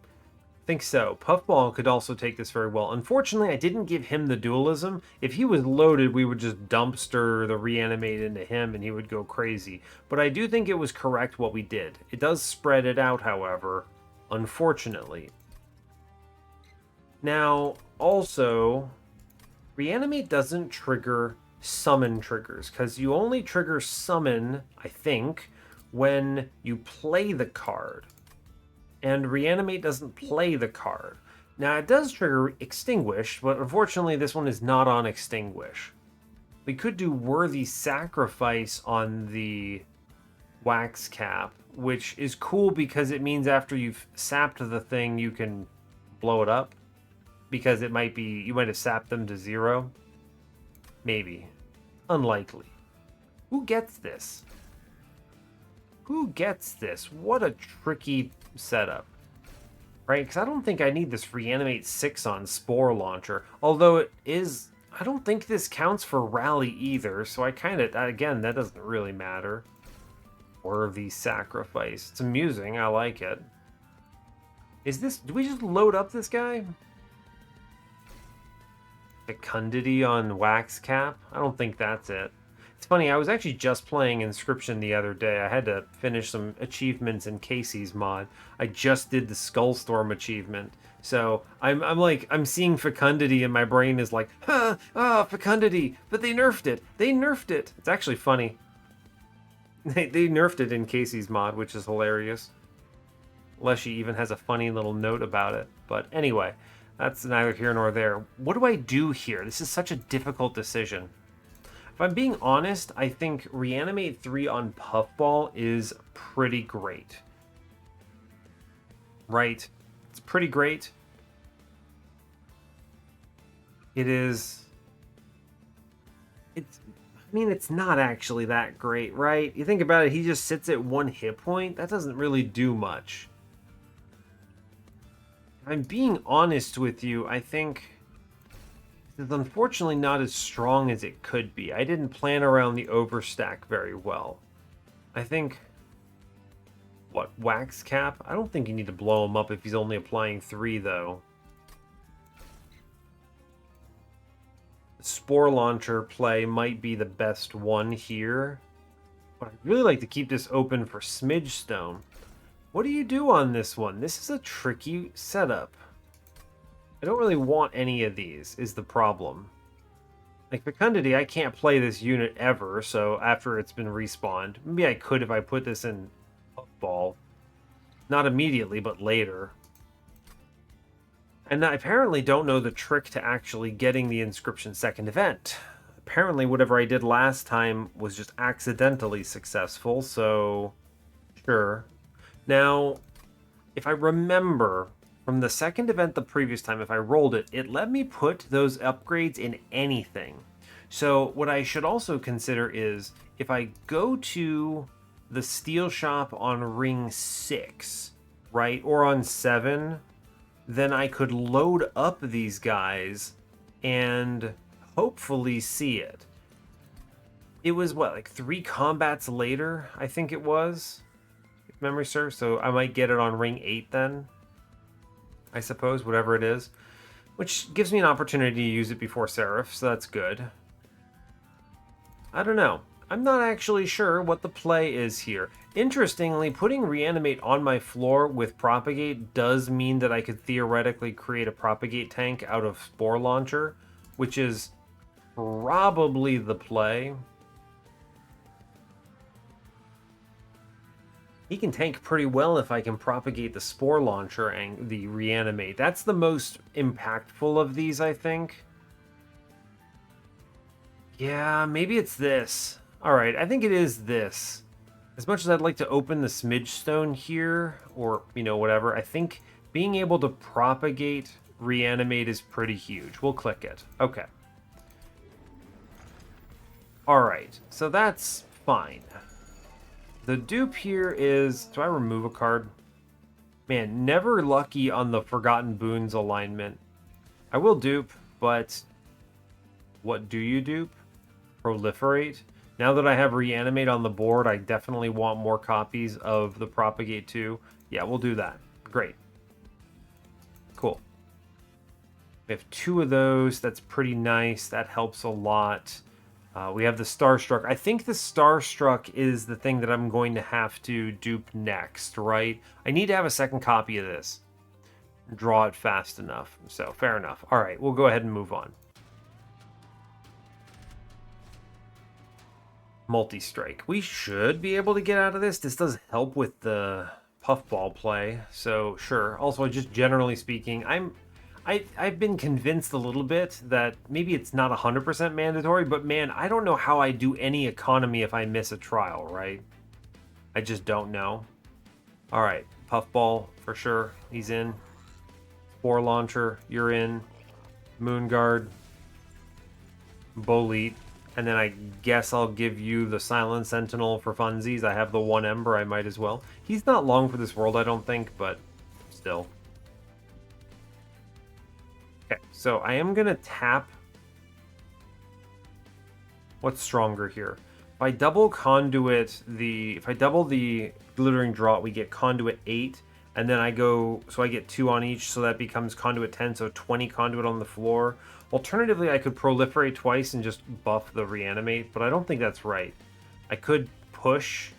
I think so. Puffball could also take this very well. Unfortunately, I didn't give him the dualism. If he was loaded, we would just dumpster the reanimate into him and he would go crazy. But I do think it was correct what we did. It does spread it out, however, unfortunately. Now, also... Reanimate doesn't trigger summon triggers, because you only trigger summon, I think, when you play the card. And Reanimate doesn't play the card. Now, it does trigger Extinguish, but unfortunately this one is not on Extinguish. We could do Worthy Sacrifice on the Wax Cap, which is cool because it means after you've sapped the thing, you can blow it up. because it might be, you might have sapped them to 0. Maybe. Unlikely. Who gets this? Who gets this? What a tricky setup. Right? Because I don't think I need this Reanimate 6 on Spore Launcher. Although it is... I don't think this counts for Rally either. So I kind of... Again, that doesn't really matter. Worthy Sacrifice. It's amusing. I like it. Is this... Do we just load up this guy? Fecundity on Wax Cap? I don't think that's it. It's funny, I was actually just playing Inscription the other day. I had to finish some achievements in Casey's mod. I just did the Skullstorm achievement. So I'm seeing Fecundity and my brain is like, Fecundity, but they nerfed it. They nerfed it. It's actually funny. They nerfed it in Casey's mod, which is hilarious. Leshy even has a funny little note about it. But anyway, that's neither here nor there. What do I do here? This is such a difficult decision. If I'm being honest, I think Reanimate 3 on Puffball is pretty great. Right? It's pretty great. It is... I mean, it's not actually that great, right? You think about it, he just sits at 1 hit point. That doesn't really do much. If I'm being honest with you, I think... it's unfortunately not as strong as it could be. I didn't plan around the overstack very well. I think... What, Wax Cap? I don't think you need to blow him up if he's only applying 3, though. Spore Launcher play might be the best one here. But I'd really like to keep this open for Smidge Stone. What do you do on this one? This is a tricky setup. I don't really want any of these, is the problem. Like Fecundity, I can't play this unit ever, so after it's been respawned. Maybe I could if I put this in Puffball. Not immediately, but later. And I apparently don't know the trick to actually getting the Inscription second event. Apparently whatever I did last time was just accidentally successful, so... sure. Now, if I remember... from the second event the previous time, if I rolled it, it let me put those upgrades in anything. So what I should also consider is, if I go to the steel shop on ring 6, right, or on 7, then I could load up these guys and hopefully see it. It was, what, like 3 combats later, I think it was, if memory serves, so I might get it on ring 8 then. I suppose, whatever it is. Which gives me an opportunity to use it before Seraph, so that's good. I don't know. I'm not actually sure what the play is here. Interestingly, putting Reanimate on my floor with Propagate does mean that I could theoretically create a Propagate tank out of Spore Launcher, which is probably the play. He can tank pretty well if I can propagate the Spore Launcher and the Reanimate. That's the most impactful of these, I think. Yeah, maybe it's this. Alright, I think it is this. As much as I'd like to open the Smidge Stone here, or, you know, whatever, I think being able to propagate Reanimate is pretty huge. We'll click it. Okay. Alright, so that's fine. The dupe here is... do I remove a card? Man, never lucky on the Forgotten Boons alignment. I will dupe, but... what do you dupe? Proliferate? Now that I have Reanimate on the board, I definitely want more copies of the Propagate 2. Yeah, we'll do that. Great. Cool. We have 2 of those. That's pretty nice. That helps a lot. We have the Starstruck. I think the Starstruck is the thing that I'm going to have to dupe next, right? I need to have a second copy of this. Draw it fast enough. So, fair enough. All right, we'll go ahead and move on. Multi-strike. We should be able to get out of this. This does help with the Puffball play, so sure. Also, just generally speaking, I've been convinced a little bit that maybe it's not 100% mandatory, but man, I don't know how I do any economy if I miss a trial, right? I just don't know. All right, Puffball for sure. He's in. Spore Launcher, you're in. Moon Guard, Bolete, and then I guess I'll give you the Silent Sentinel for funsies. I have the one Ember, I might as well. He's not long for this world, I don't think, but still. Okay, so I am going to tap... What's stronger here? If I double Conduit if I double the Glittering Draught, we get Conduit 8, and then I get 2 on each, so that becomes Conduit 10, so 20 Conduit on the floor. Alternatively, I could Proliferate twice and just buff the Reanimate, but I don't think that's right. I could push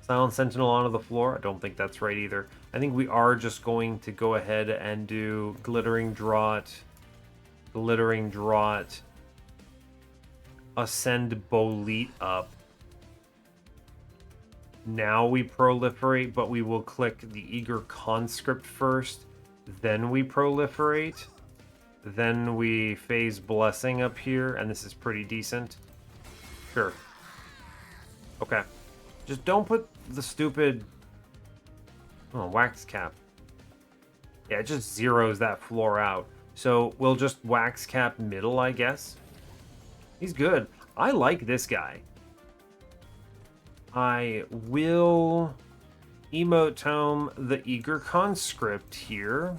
Silent Sentinel onto the floor. I don't think that's right either. I think we are just going to go ahead and do Glittering Draught, Ascend Bolete up. Now we Proliferate, but we will click the Eager Conscript first, then we Proliferate, then we Phase Blessing up here, and this is pretty decent. Sure. Okay. Just don't put the stupid... Oh, Wax Cap. Yeah, it just zeroes that floor out. So we'll just Wax Cap middle, I guess. He's good. I like this guy. I will Emote Tome the Eager Conscript here.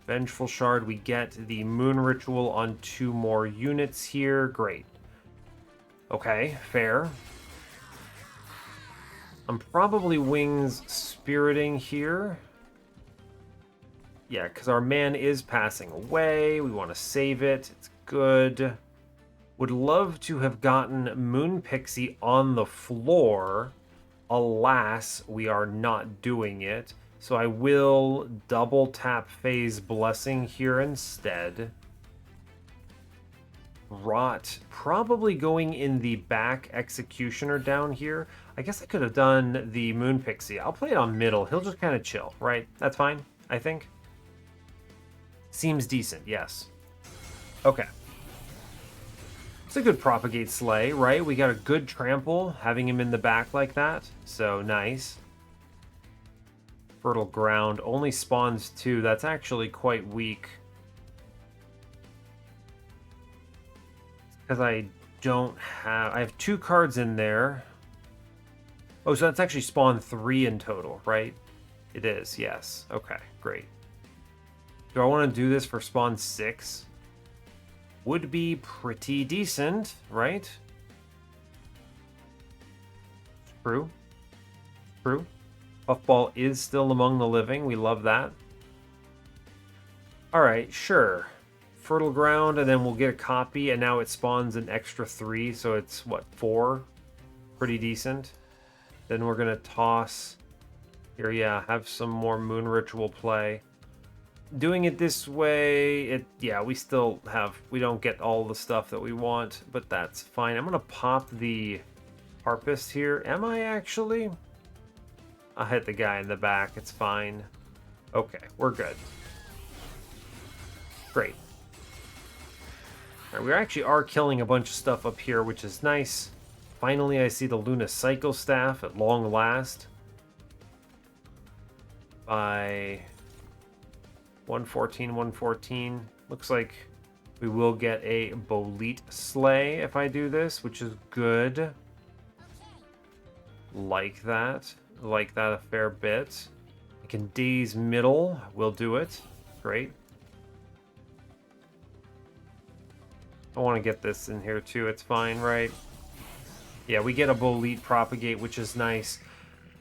Vengeful Shard, we get the Moon Ritual on 2 more units here. Great. Okay, fair. I'm probably Wings Spiriting here. Yeah, because our man is passing away. We want to save it. It's good. Would love to have gotten Moon Pixie on the floor. Alas, we are not doing it. So I will double tap Phase Blessing here instead. Rot, probably going in the back Executioner down here. I guess I could have done the Moon Pixie. I'll play it on middle. He'll just kind of chill, right? That's fine, I think. Seems decent, yes. Okay. It's a good Propagate Slay, right? We got a good trample, having him in the back like that. So, nice. Fertile Ground only spawns 2. That's actually quite weak. Because I have 2 cards in there. Oh, so that's actually spawn 3 in total, right? It is, yes. Okay, great. Do I want to do this for spawn 6? Would be pretty decent, right? True. True. Puffball is still among the living. We love that. Alright, sure. Fertile Ground, and then we'll get a copy, and now it spawns an extra 3, so it's, what, 4? Pretty decent. Then we're going to toss... Here, yeah, have some more Moon Ritual play. Doing it this way, yeah, we don't get all the stuff that we want, but that's fine. I'm going to pop the Harpist here. Am I actually? I'll hit the guy in the back. It's fine. Okay, we're good. Great. All right, we actually are killing a bunch of stuff up here, which is nice. Finally, I see the Luna Cycle Staff at long last. By 114, 114. Looks like we will get a Bolete Slay if I do this, which is good. Like that. Like that a fair bit. I can Daze middle. We'll do it. Great. I want to get this in here too. It's fine, right? Yeah, we get a Bolete Propagate, which is nice.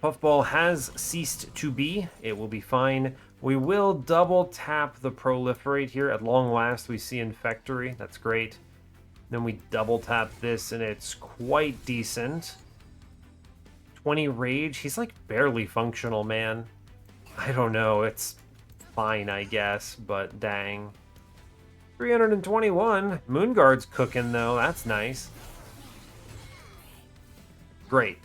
Puffball has ceased to be. It will be fine. We will double tap the Proliferate here. At long last, we see Infectory. That's great. Then we double tap this, and it's quite decent. 20 Rage. He's like barely functional, man. I don't know. It's fine, I guess, but dang. 321. Moonguard's cooking, though. That's nice. Great.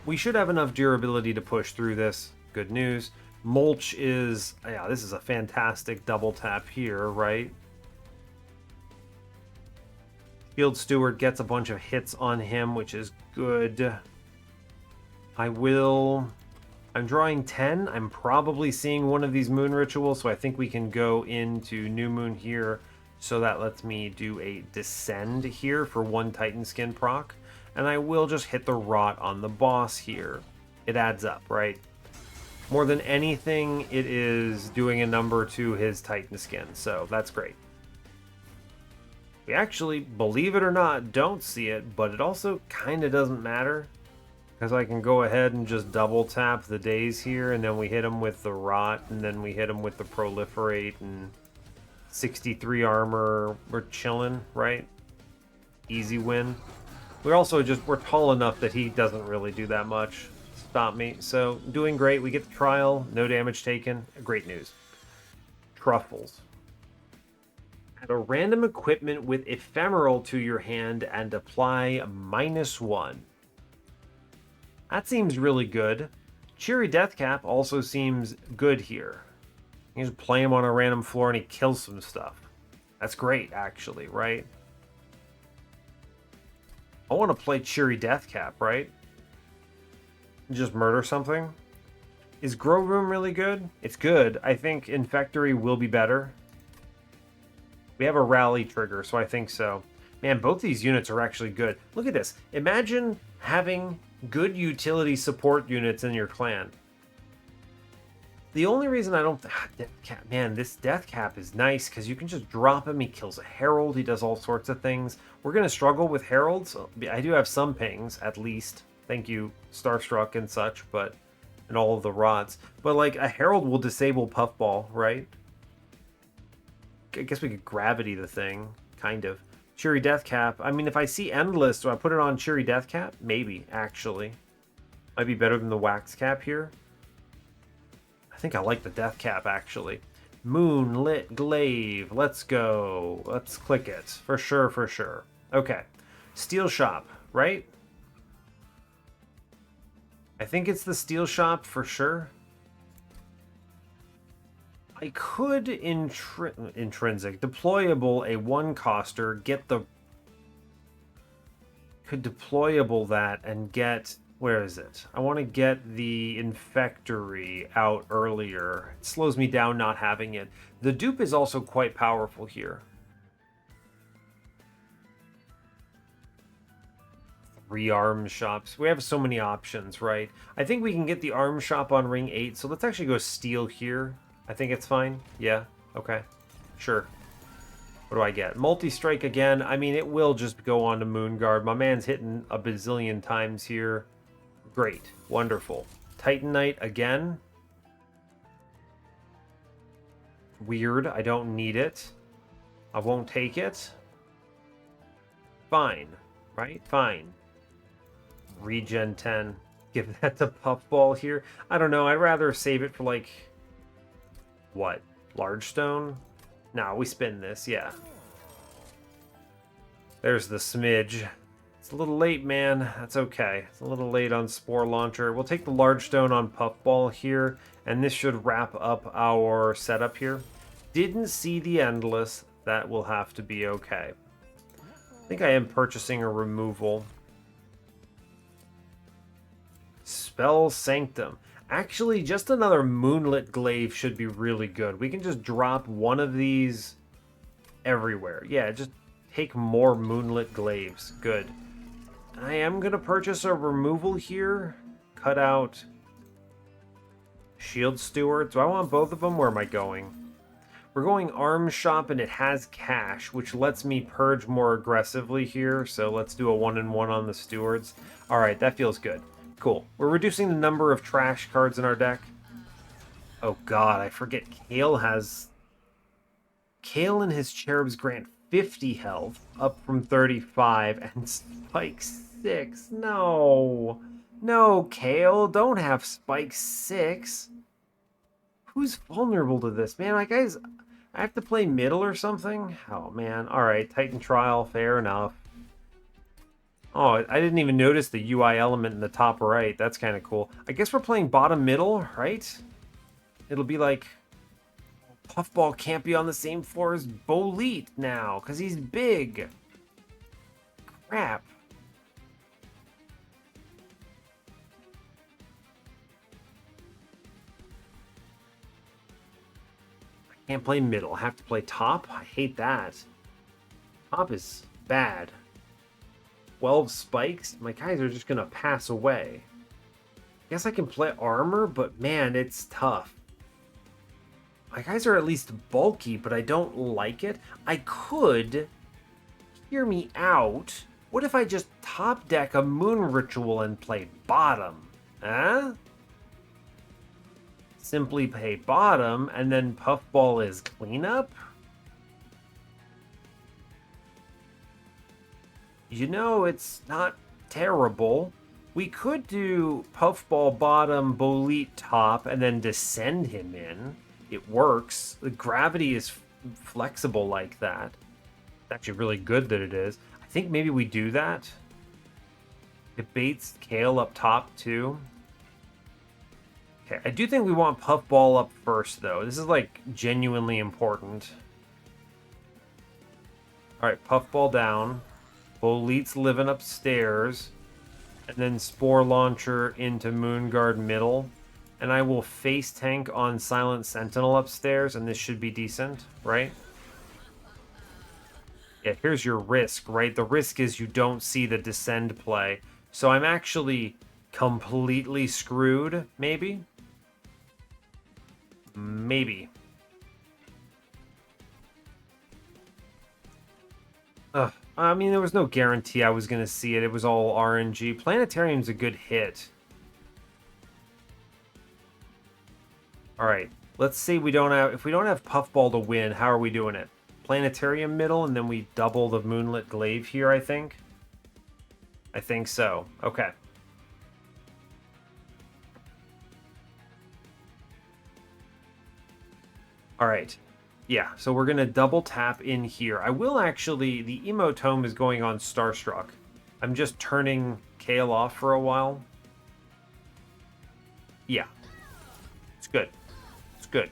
We should have enough durability to push through this. Good news. Mulch is... Yeah, this is a fantastic double tap here, right? Shield Steward gets a bunch of hits on him, which is good. I'm drawing 10. I'm probably seeing one of these Moon Rituals, so I think we can go into New Moon here. So that lets me do a Descend here for 1 Titan Skin proc. And I will just hit the Rot on the boss here. It adds up, right? More than anything, it is doing a number to his Titan Skin, so that's great. We actually, believe it or not, don't see it, but it also kind of doesn't matter. Because I can go ahead and just double tap the days here, and then we hit him with the Rot, and then we hit him with the Proliferate, and 63 armor. We're chilling, right? Easy win. We're tall enough that he doesn't really do that much. Stop me. So, doing great. We get the trial. No damage taken. Great news. Truffles. Add a random equipment with ephemeral to your hand and apply -1. That seems really good. Cheery Deathcap also seems good here. You just play him on a random floor and he kills some stuff. That's great, actually, right? I want to play Cheery Deathcap, right? Just murder something. Is Grow Room really good? It's good. I think Infectory will be better. We have a rally trigger, so I think so. Man, both these units are actually good. Look at this. Imagine having good utility support units in your clan. The only reason I don't... Deathcap, man, this Deathcap is nice because you can just drop him. He kills a Herald. He does all sorts of things. We're going to struggle with Heralds. I do have some pings, at least. Thank you, Starstruck and such, but... and all of the rods. But, like, a Herald will disable Puffball, right? I guess we could Gravity the thing, kind of. Cheery Deathcap. I mean, if I see Endless, do I put it on Cheery Deathcap? Maybe, actually. Might be better than the Wax Cap here. I think I like the Deathcap, actually. Moonlit Glaive. Let's go. Let's click it. For sure, for sure. Okay. Steel Shop, right? I think it's the Steel Shop for sure. I could intrinsic deployable a 1-coster, get the could deployable that and get, where is it? I want to get the Infectory out earlier. It slows me down not having it. The dupe is also quite powerful here. 3 arm shops. We have so many options, right? I think we can get the arm shop on ring 8, so let's actually go steel here. I think it's fine. Yeah. Okay. Sure. What do I get? Multi-strike again. I mean, it will just go on to Moonguard. My man's hitting a bazillion times here. Great. Wonderful. Titanite again. Weird. I don't need it. I won't take it. Fine. Right? Fine. Regen 10. Give that to Puffball here. I don't know. I'd rather save it for, like... what? Large stone? Nah, we spin this, yeah. There's the smidge. It's a little late, man. That's okay. It's a little late on Spore Launcher. We'll take the large stone on Puffball here, and this should wrap up our setup here. Didn't see the Endless. That will have to be okay. I think I am purchasing a removal. Spell Sanctum. Actually, just another Moonlit Glaive should be really good. We can just drop one of these everywhere. Yeah, just take more Moonlit Glaives. Good. I am going to purchase a removal here. Cut out Shield Steward. Do I want both of them? Where am I going? We're going Arm Shop, and it has cash, which lets me purge more aggressively here. So let's do a 1-and-1 on the Stewards. All right, that feels good. Cool. We're reducing the number of trash cards in our deck. Oh god, I forget Kale has... Kale and his Cherubs grant 50 health, up from 35, and Spike 6. No! No, Kale, don't have Spike 6. Who's vulnerable to this? Man, like, guys, I have to play middle or something? Oh, man. Alright, Titan Trial, fair enough. Oh, I didn't even notice the UI element in the top right. That's kind of cool. I guess we're playing bottom middle, right? It'll be like... Puffball can't be on the same floor as Boleet now, because he's big. Crap. I Can't play middle. I have to play top. I hate that. Top is bad. 12 spikes. My guys are just going to pass away. Guess I can play armor, but man, it's tough. My guys are at least bulky, but I don't like it. I could, hear me out, what if I just top deck a moon ritual and play bottom? Huh? Simply play bottom, and then puffball is cleanup? You know, it's not terrible. We could do puffball bottom, bolete top, and then descend him in. It works. The gravity is flexible like that. It's actually really good that it is. I think maybe we do that. It baits Kale up top too. Okay, I do think we want puffball up first though. This is like genuinely important. Alright, puffball down. Bolete's living upstairs. And then Spore Launcher into Moonguard middle. And I will face tank on Silent Sentinel upstairs, and this should be decent, right? Yeah, here's your risk, right? The risk is you don't see the Descend play. So I'm actually completely screwed, maybe? Maybe. Ugh. I mean, there was no guarantee I was going to see it. It was all RNG. Planetarium's a good hit. All right. Let's see. If we don't have Puffball to win, how are we doing it? Planetarium middle, and then we double the Moonlit Glaive here, I think. I think so. Okay. All right. Yeah, so we're going to double tap in here. I will actually, the Emotome is going on Starstruck. I'm just turning Kale off for a while. Yeah. It's good. It's good.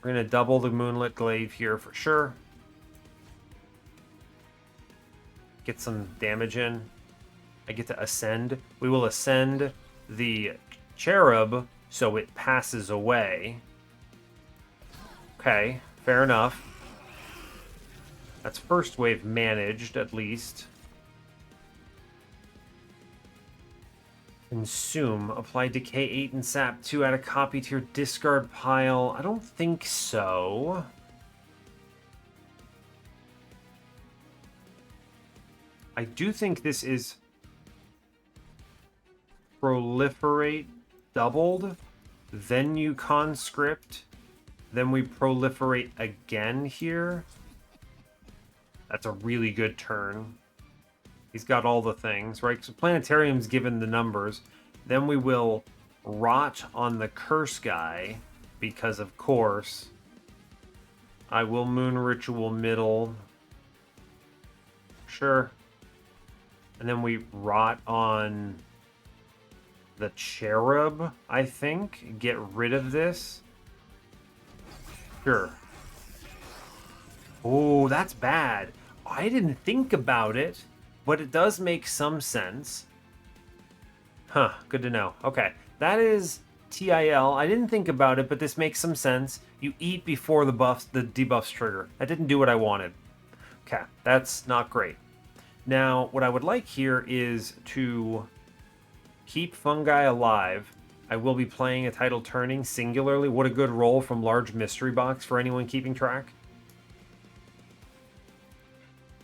We're going to double the Moonlit Glaive here for sure. Get some damage in. I get to ascend. We will ascend the Cherub so it passes away. Okay. Fair enough. That's first wave managed, at least. Consume. Apply Decay 8 and Sap 2. Add a copy to your discard pile. I don't think so. I do think this is Proliferate doubled. Then you Conscript. Then we proliferate again here. That's a really good turn. He's got all the things, right? So Planetarium's given the numbers. Then we will rot on the curse guy, because of course. I will Moon Ritual middle. Sure. And then we rot on the Cherub, I think. Get rid of this. Sure. Oh, that's bad. I didn't think about it, but it does make some sense. Huh, good to know. Okay, that is TIL. I didn't think about it, but this makes some sense. You eat before the debuffs trigger. That didn't do what I wanted. Okay, that's not great. Now, what I would like here is to keep fungi alive. I will be playing a title turning singularly. What a good roll from Large Mystery Box for anyone keeping track.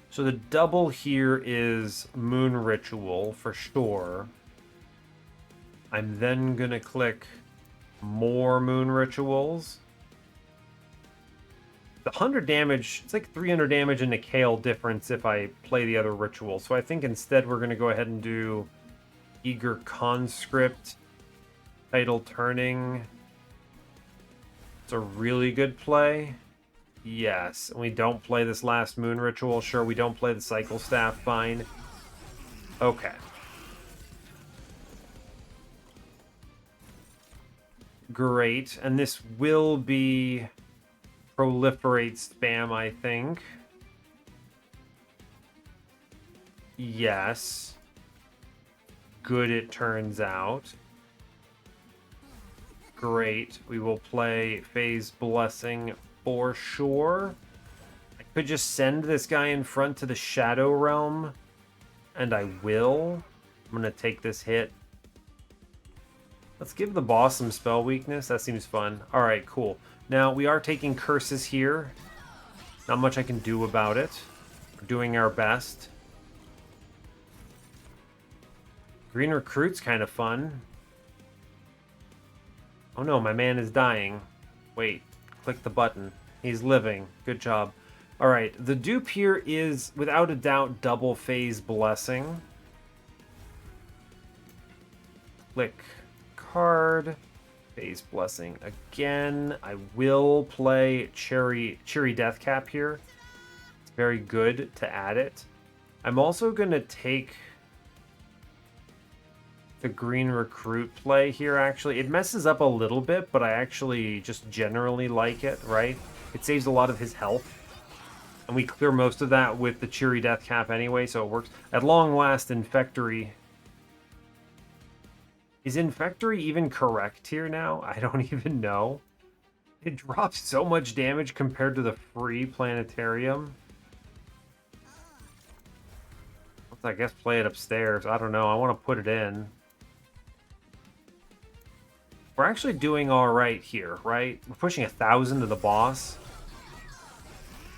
So the double here is Moon Ritual for sure. I'm then going to click more Moon Rituals. The 100 damage, it's like 300 damage in the Kale difference if I play the other ritual. So I think instead we're going to go ahead and do Eager Conscript. Title turning. It's a really good play. Yes. And we don't play this last Moon Ritual. Sure, we don't play the Cycle Staff. Fine. Okay. Great. And this will be Proliferate spam, I think. Yes. Good, it turns out. Great. We will play Phase Blessing for sure. I could just send this guy in front to the Shadow Realm, and I will. I'm going to take this hit. Let's give the boss some spell weakness. That seems fun. Alright, cool. Now, we are taking curses here. Not much I can do about it. We're doing our best. Green Recruit's kind of fun. Oh no, my man is dying. Wait, click the button. He's living. Good job. Alright, the dupe here is, without a doubt, Double Phase Blessing. Click card. Phase Blessing again. I will play Cheery Deathcap here. It's very good to add it. I'm also going to take the Green Recruit play here, actually. It messes up a little bit, but I actually just generally like it, right? It saves a lot of his health. And we clear most of that with the Cheery Deathcap anyway, so it works. At long last, Infectory. Is Infectory even correct here now? I don't even know. It drops so much damage compared to the free Planetarium. Let's, I guess, play it upstairs. I don't know. I want to put it in. We're actually doing alright here, right? We're pushing 1,000 to the boss.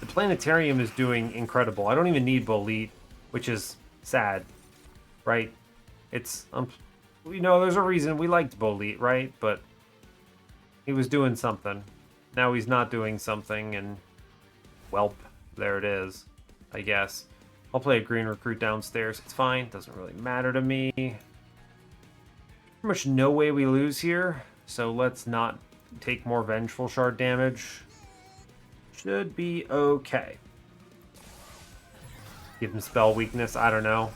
The Planetarium is doing incredible. I don't even need Bolete, which is sad, right? It's... you know, there's a reason we liked Bolete, right? But he was doing something. Now he's not doing something, and welp, there it is, I guess. I'll play a Green Recruit downstairs. It's fine. Doesn't really matter to me. Pretty much no way we lose here, so let's not take more Vengeful Shard damage. Should be okay. Give him spell weakness. I don't know.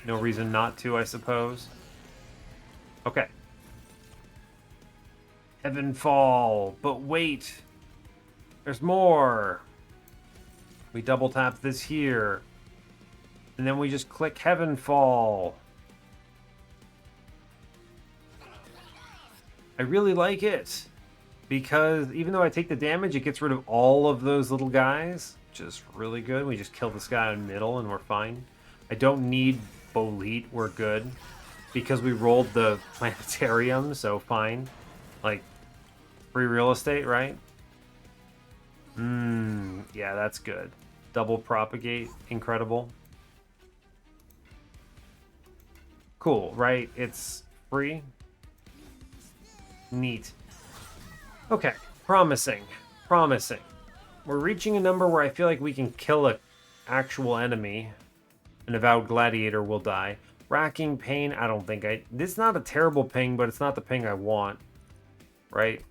No reason not to, I suppose. Okay. Heavenfall. But wait. There's more. We double tap this here. And then we just click Heavenfall. I really like it. Because even though I take the damage, it gets rid of all of those little guys. Which is really good. We just kill this guy in the middle and we're fine. I don't need Bolete. We're good. Because we rolled the Planetarium, so fine. Like, free real estate, right? Yeah, that's good. Double Propagate, incredible. Cool, right? It's free. Neat. Okay, promising. Promising. We're reaching a number where I feel like we can kill an actual enemy. An Avowed Gladiator will die. Racking Pain, I don't think this is not a terrible ping, but it's not the ping I want. Right?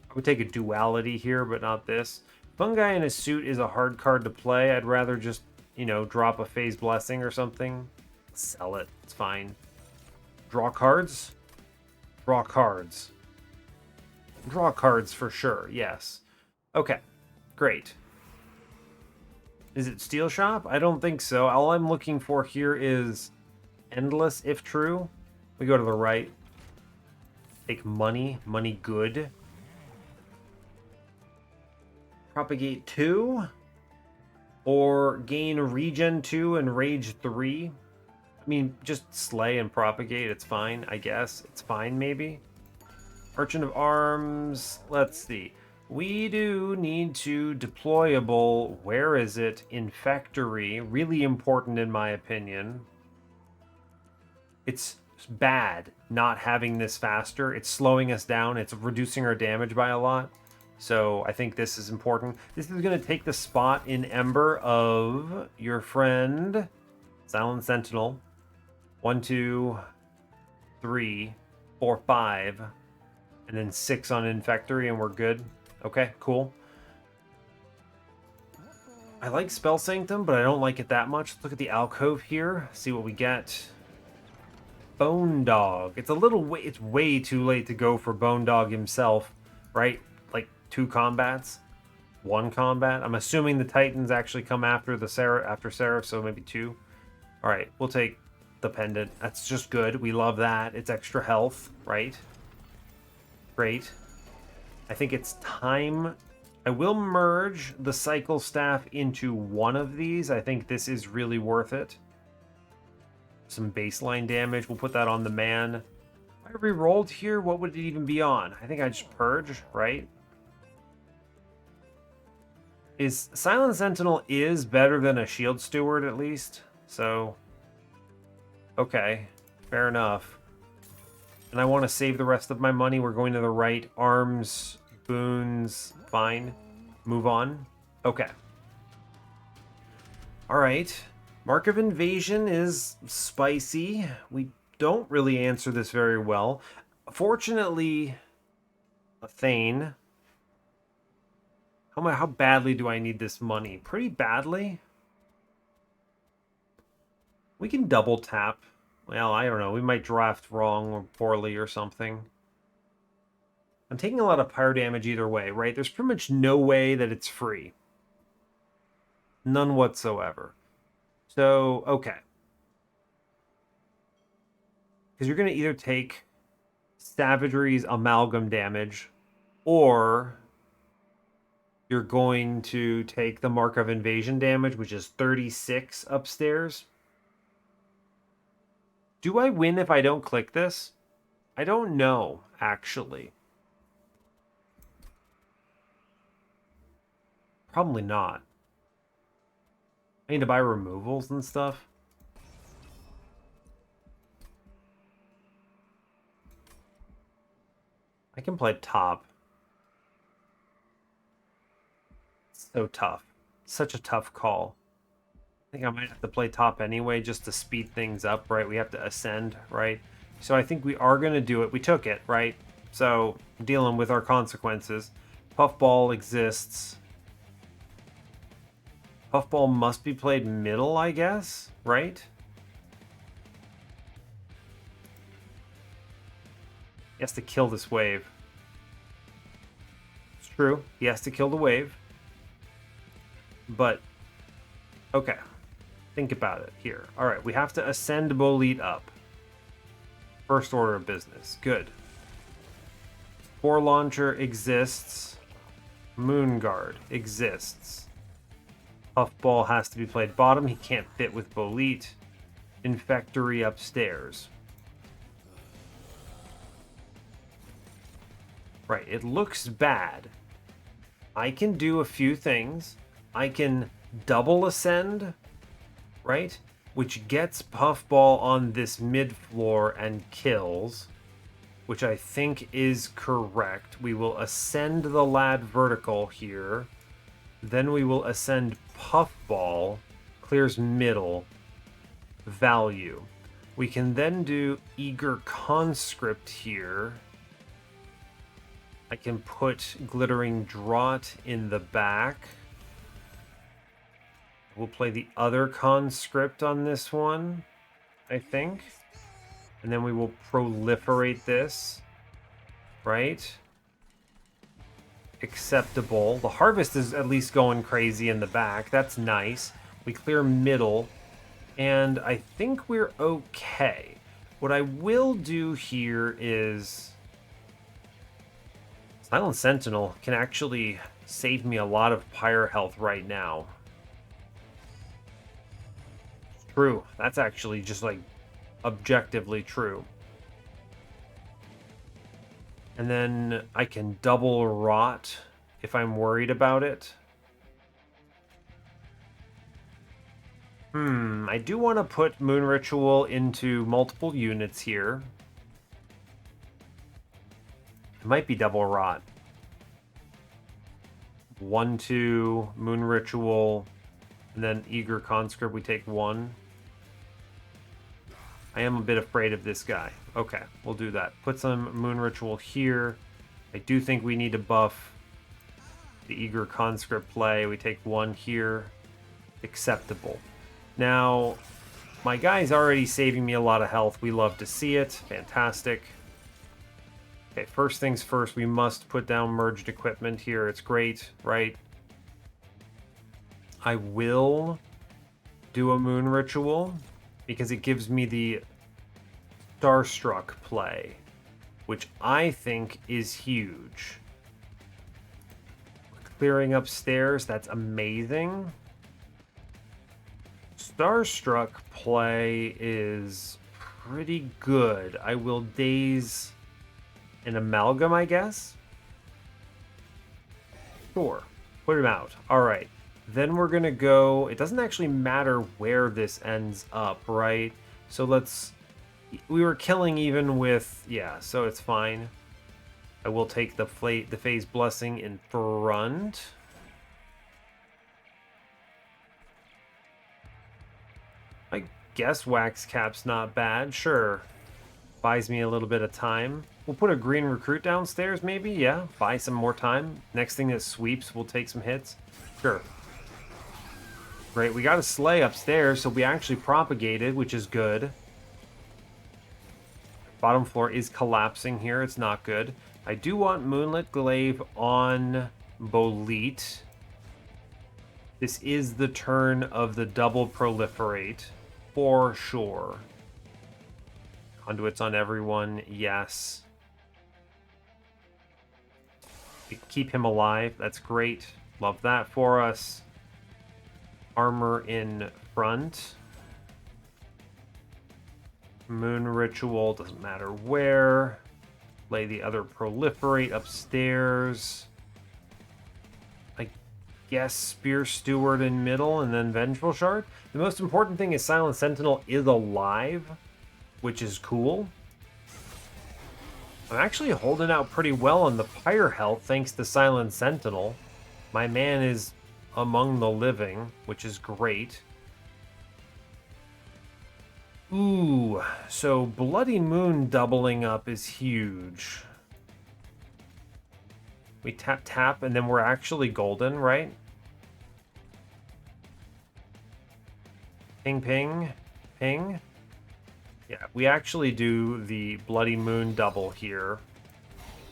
I would take a Duality here, but not this. Fungi in a Suit is a hard card to play. I'd rather just, you know, drop a Phase Blessing or something. Sell it. It's fine. Draw cards? Draw cards. Draw cards for sure, yes. Okay, great. Is it Steel Shop? I don't think so. All I'm looking for here is Endless, if true. We go to the right. Take money. Money good. Propagate 2. Or gain Regen 2 and Rage 3. I mean, just slay and propagate. It's fine, I guess. It's fine, maybe. Merchant of Arms. Let's see. We do need to deployable. Where is it? Infectory. Really important in my opinion. It's bad not having this faster. It's slowing us down. It's reducing our damage by a lot. So I think this is important. This is going to take the spot in Ember of your friend Silent Sentinel. 1, 2, 3, 4, 5. And then 6 on Infectory and we're good. Okay, cool. I like Spell Sanctum, but I don't like it that much. Let's look at the alcove here. See what we get. Bone Dog. It's it's way too late to go for Bone Dog himself, right? Like 2 combats, 1 combat. I'm assuming the Titans actually come after the Seraph, so maybe 2. All right, we'll take the pendant. That's just good. We love that. It's extra health, right? Great. I think it's time I will merge the cycle staff into one of these. I think this is really worth it. Some baseline damage. We'll put that on the man. If I re-rolled here, what would it even be on? I think I just purge, right? Silent Sentinel is better than a Shield Steward at least. So, okay, fair enough. And I want to save the rest of my money. We're going to the right. Arms, boons, fine. Move on. Okay. All right. Mark of Invasion is spicy. We don't really answer this very well. Fortunately, a Thane. How badly do I need this money? Pretty badly. We can double tap. Well, I don't know. We might draft wrong or poorly or something. I'm taking a lot of pyre damage either way, right? There's pretty much no way that it's free. None whatsoever. So, okay. Because you're going to either take Savagery's amalgam damage, or you're going to take the Mark of Invasion damage, which is 36 upstairs. Do I win if I don't click this? I don't know, actually. Probably not. I need to buy removals and stuff. I can play top. So tough. Such a tough call. I think I might have to play top anyway just to speed things up, right? We have to ascend, right? So I think we are going to do it. We took it, right? So dealing with our consequences. Puffball exists. Puffball must be played middle, I guess, right? He has to kill this wave. It's true. He has to kill the wave. But, okay. Think about it here. All right, we have to ascend Bolete up. First order of business. Good. Spore Launcher exists. Moonguard exists. Puffball has to be played bottom. He can't fit with Bolete. Infectory upstairs. Right, it looks bad. I can do a few things. I can double ascend, right? Which gets Puffball on this mid floor and kills, which I think is correct. We will ascend the lad vertical here. Then we will ascend Puffball, clears middle, value. We can then do Eager Conscript here. I can put Glittering Draught in the back. We'll play the other conscript on this one, I think. And then we will proliferate this, right? Acceptable. The harvest is at least going crazy in the back. That's nice. We clear middle, and I think we're okay. What I will do here is... Silent Sentinel can actually save me a lot of pyre health right now. True. That's actually just like objectively true. And then I can double rot if I'm worried about it. I do want to put Moon Ritual into multiple units here. It might be double rot. 1, 2, Moon Ritual, and then Eager Conscript, we take 1. I am a bit afraid of this guy. Okay, we'll do that. Put some Moon Ritual here. I do think we need to buff the Eager Conscript play. We take 1 here. Acceptable. Now, my guy's already saving me a lot of health. We love to see it. Fantastic. Okay, first things first, we must put down merged equipment here. It's great, right? I will do a Moon Ritual because it gives me the Starstruck play, which I think is huge. clearing upstairs. That's amazing. Starstruck play is pretty good. I will daze an amalgam, I guess. Sure. Put him out. All right. Then we're going to go... It doesn't actually matter where this ends up, right? So let's... We were killing even with... Yeah, so it's fine. I will take the Phase Blessing in front. I guess Wax Cap's not bad. Sure. Buys me a little bit of time. We'll put a green recruit downstairs, maybe. Yeah, buy some more time. Next thing that sweeps, we'll take some hits. Sure. Great, we got a Slay upstairs, so we actually propagated, which is good. Bottom floor is collapsing here. It's not good. I do want Moonlit Glaive on Bolete. This is the turn of the double proliferate, for sure. Conduits on everyone, yes. We keep him alive, that's great. Love that for us. Armor in front. Moon Ritual, doesn't matter where. Lay the other proliferate upstairs. I guess Spear Steward in middle and then Vengeful Shard. The most important thing is Silent Sentinel is alive, which is cool. I'm actually holding out pretty well on the Pyre health thanks to Silent Sentinel. My man is among the living, which is great. Ooh, so Bloody Moon doubling up is huge. We tap, and then we're actually golden, right? Ping, ping, ping. Yeah, we actually do the Bloody Moon double here,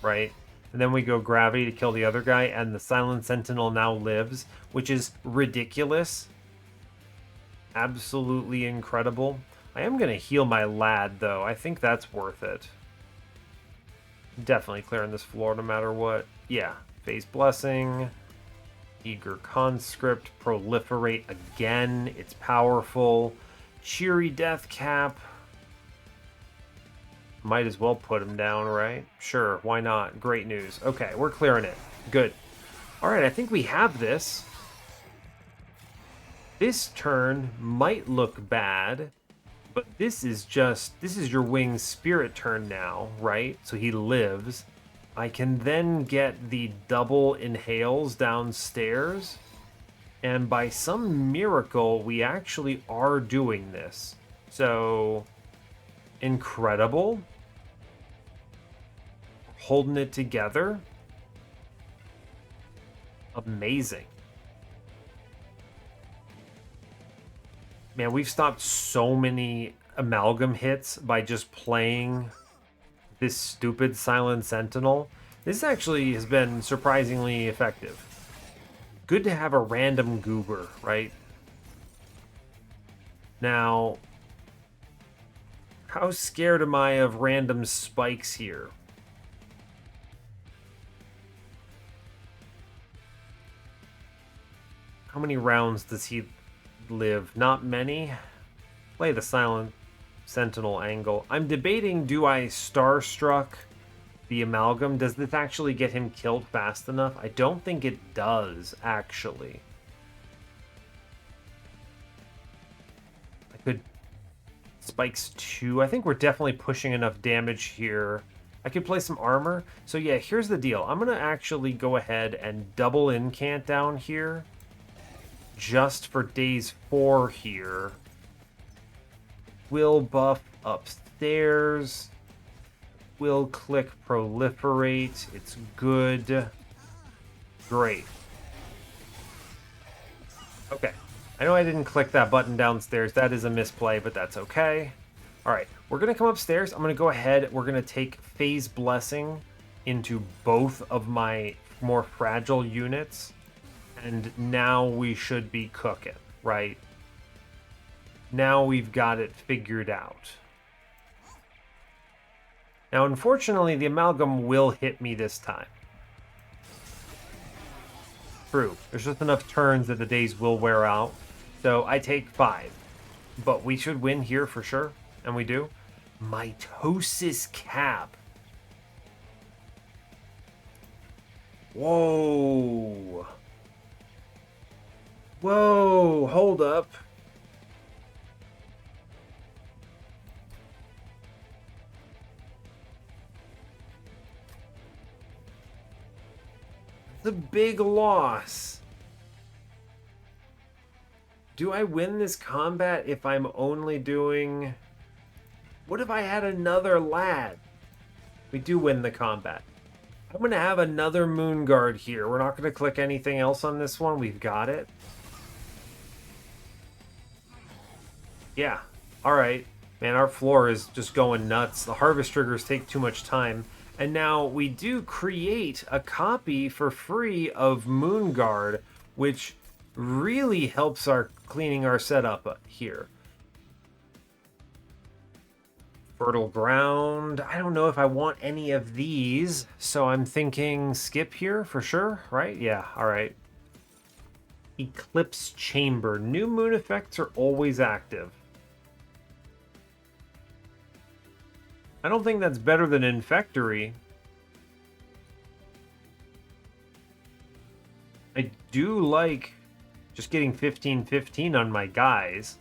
right? And then we go Gravity to kill the other guy, and the Silent Sentinel now lives, which is ridiculous. Absolutely incredible. I am going to heal my lad, though. I think that's worth it. Definitely clearing this floor no matter what. Yeah, Phase Blessing, Eager Conscript, Proliferate again. It's powerful. Cheery Death Cap. Might as well put him down, right? Sure, why not? Great news. Okay, we're clearing it. Good. All right, I think we have this. This turn might look bad, but this is your Winged Spirit turn now, right? So he lives. I can then get the double inhales downstairs, and by some miracle, we actually are doing this. So, incredible. Holding it together. Amazing. Man, we've stopped so many amalgam hits by just playing this stupid Silent Sentinel. This actually has been surprisingly effective. Good to have a random goober, right? Now, how scared am I of random spikes here? How many rounds does he live? Not many. Play the Silent Sentinel angle. I'm debating, do I Starstruck the amalgam? Does this actually get him killed fast enough? I don't think it does, actually. I could spikes 2. I think we're definitely pushing enough damage here. I could play some armor. So yeah, here's the deal. I'm going to actually go ahead and double incant down here. Just for days 4 here. Will buff upstairs. Will click proliferate. It's good. Great. Okay. I know I didn't click that button downstairs. That is a misplay, but that's okay. Alright, we're going to come upstairs. I'm going to go ahead. We're going to take Phase Blessing into both of my more fragile units. And now we should be cooking, right? Now we've got it figured out. Now, unfortunately, the amalgam will hit me this time. True. There's just enough turns that the days will wear out. So I take 5. But we should win here for sure. And we do. Mitosis Cap. Whoa. Whoa. Hold up. It's a big loss. Do I win this combat if I'm only doing... What if I had another lad? We do win the combat. I'm going to have another Moon Guard here. We're not going to click anything else on this one. We've got it. Yeah. All right. Man, our floor is just going nuts. The harvest triggers take too much time. And now we do create a copy for free of Moon Guard, which really helps our cleaning our setup here. Fertile ground. I don't know if I want any of these, so I'm thinking skip here for sure, right? Yeah, all right. Eclipse chamber. New moon effects are always active. I don't think that's better than Infectory. I do like just getting 15-15 on my guys.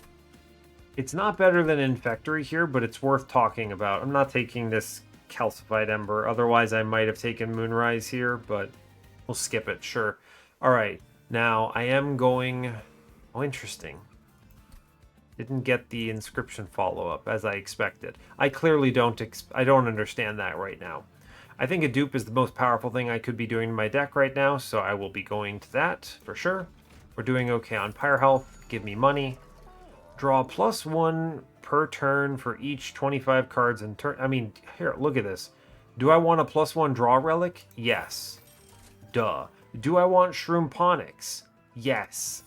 It's not better than Infectory here, but it's worth talking about. I'm not taking this Calcified Ember. Otherwise, I might have taken Moonrise here, but we'll skip it, sure. All right, now I am going... Oh, interesting. Didn't get the inscription follow-up as I expected. I clearly don't understand that right now. I think a dupe is the most powerful thing I could be doing in my deck right now, so I will be going to that for sure. We're doing okay on Pyre health. Give me money. Draw +1 per turn for each 25 cards in turn. I mean, here, look at this. Do I want a +1 draw relic? Yes. Duh. Do I want Shroom Ponics? Yes.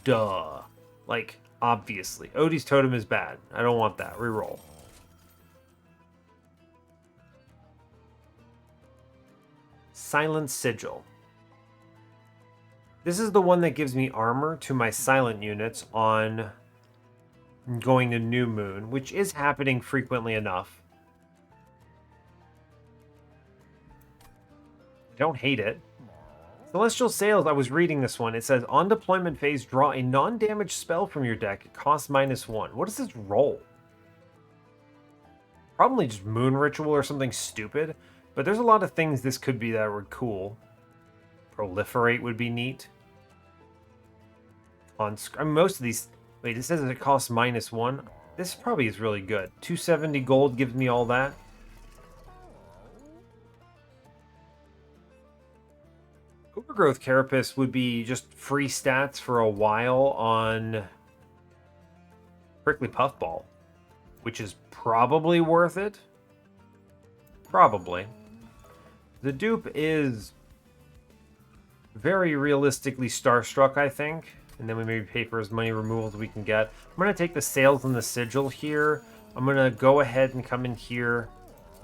Duh. Like, obviously. Odie's Totem is bad. I don't want that. Reroll. Silent Sigil. This is the one that gives me armor to my silent units on going to New Moon, which is happening frequently enough. Don't hate it. Celestial Sails, I was reading this one. It says, on deployment phase, draw a non-damage spell from your deck. It costs -1. What does this roll? Probably just Moon Ritual or something stupid. But there's a lot of things this could be that were cool. Proliferate would be neat. I mean, most of these... Wait, it says that it costs -1. This probably is really good. 270 gold gives me all that. Overgrowth Carapace would be just free stats for a while on Prickly Puffball, which is probably worth it. Probably. The dupe is very realistically Starstruck, I think. And then we maybe pay for as many removals as we can get. I'm going to take the Sails and the Sigil here. I'm going to go ahead and come in here.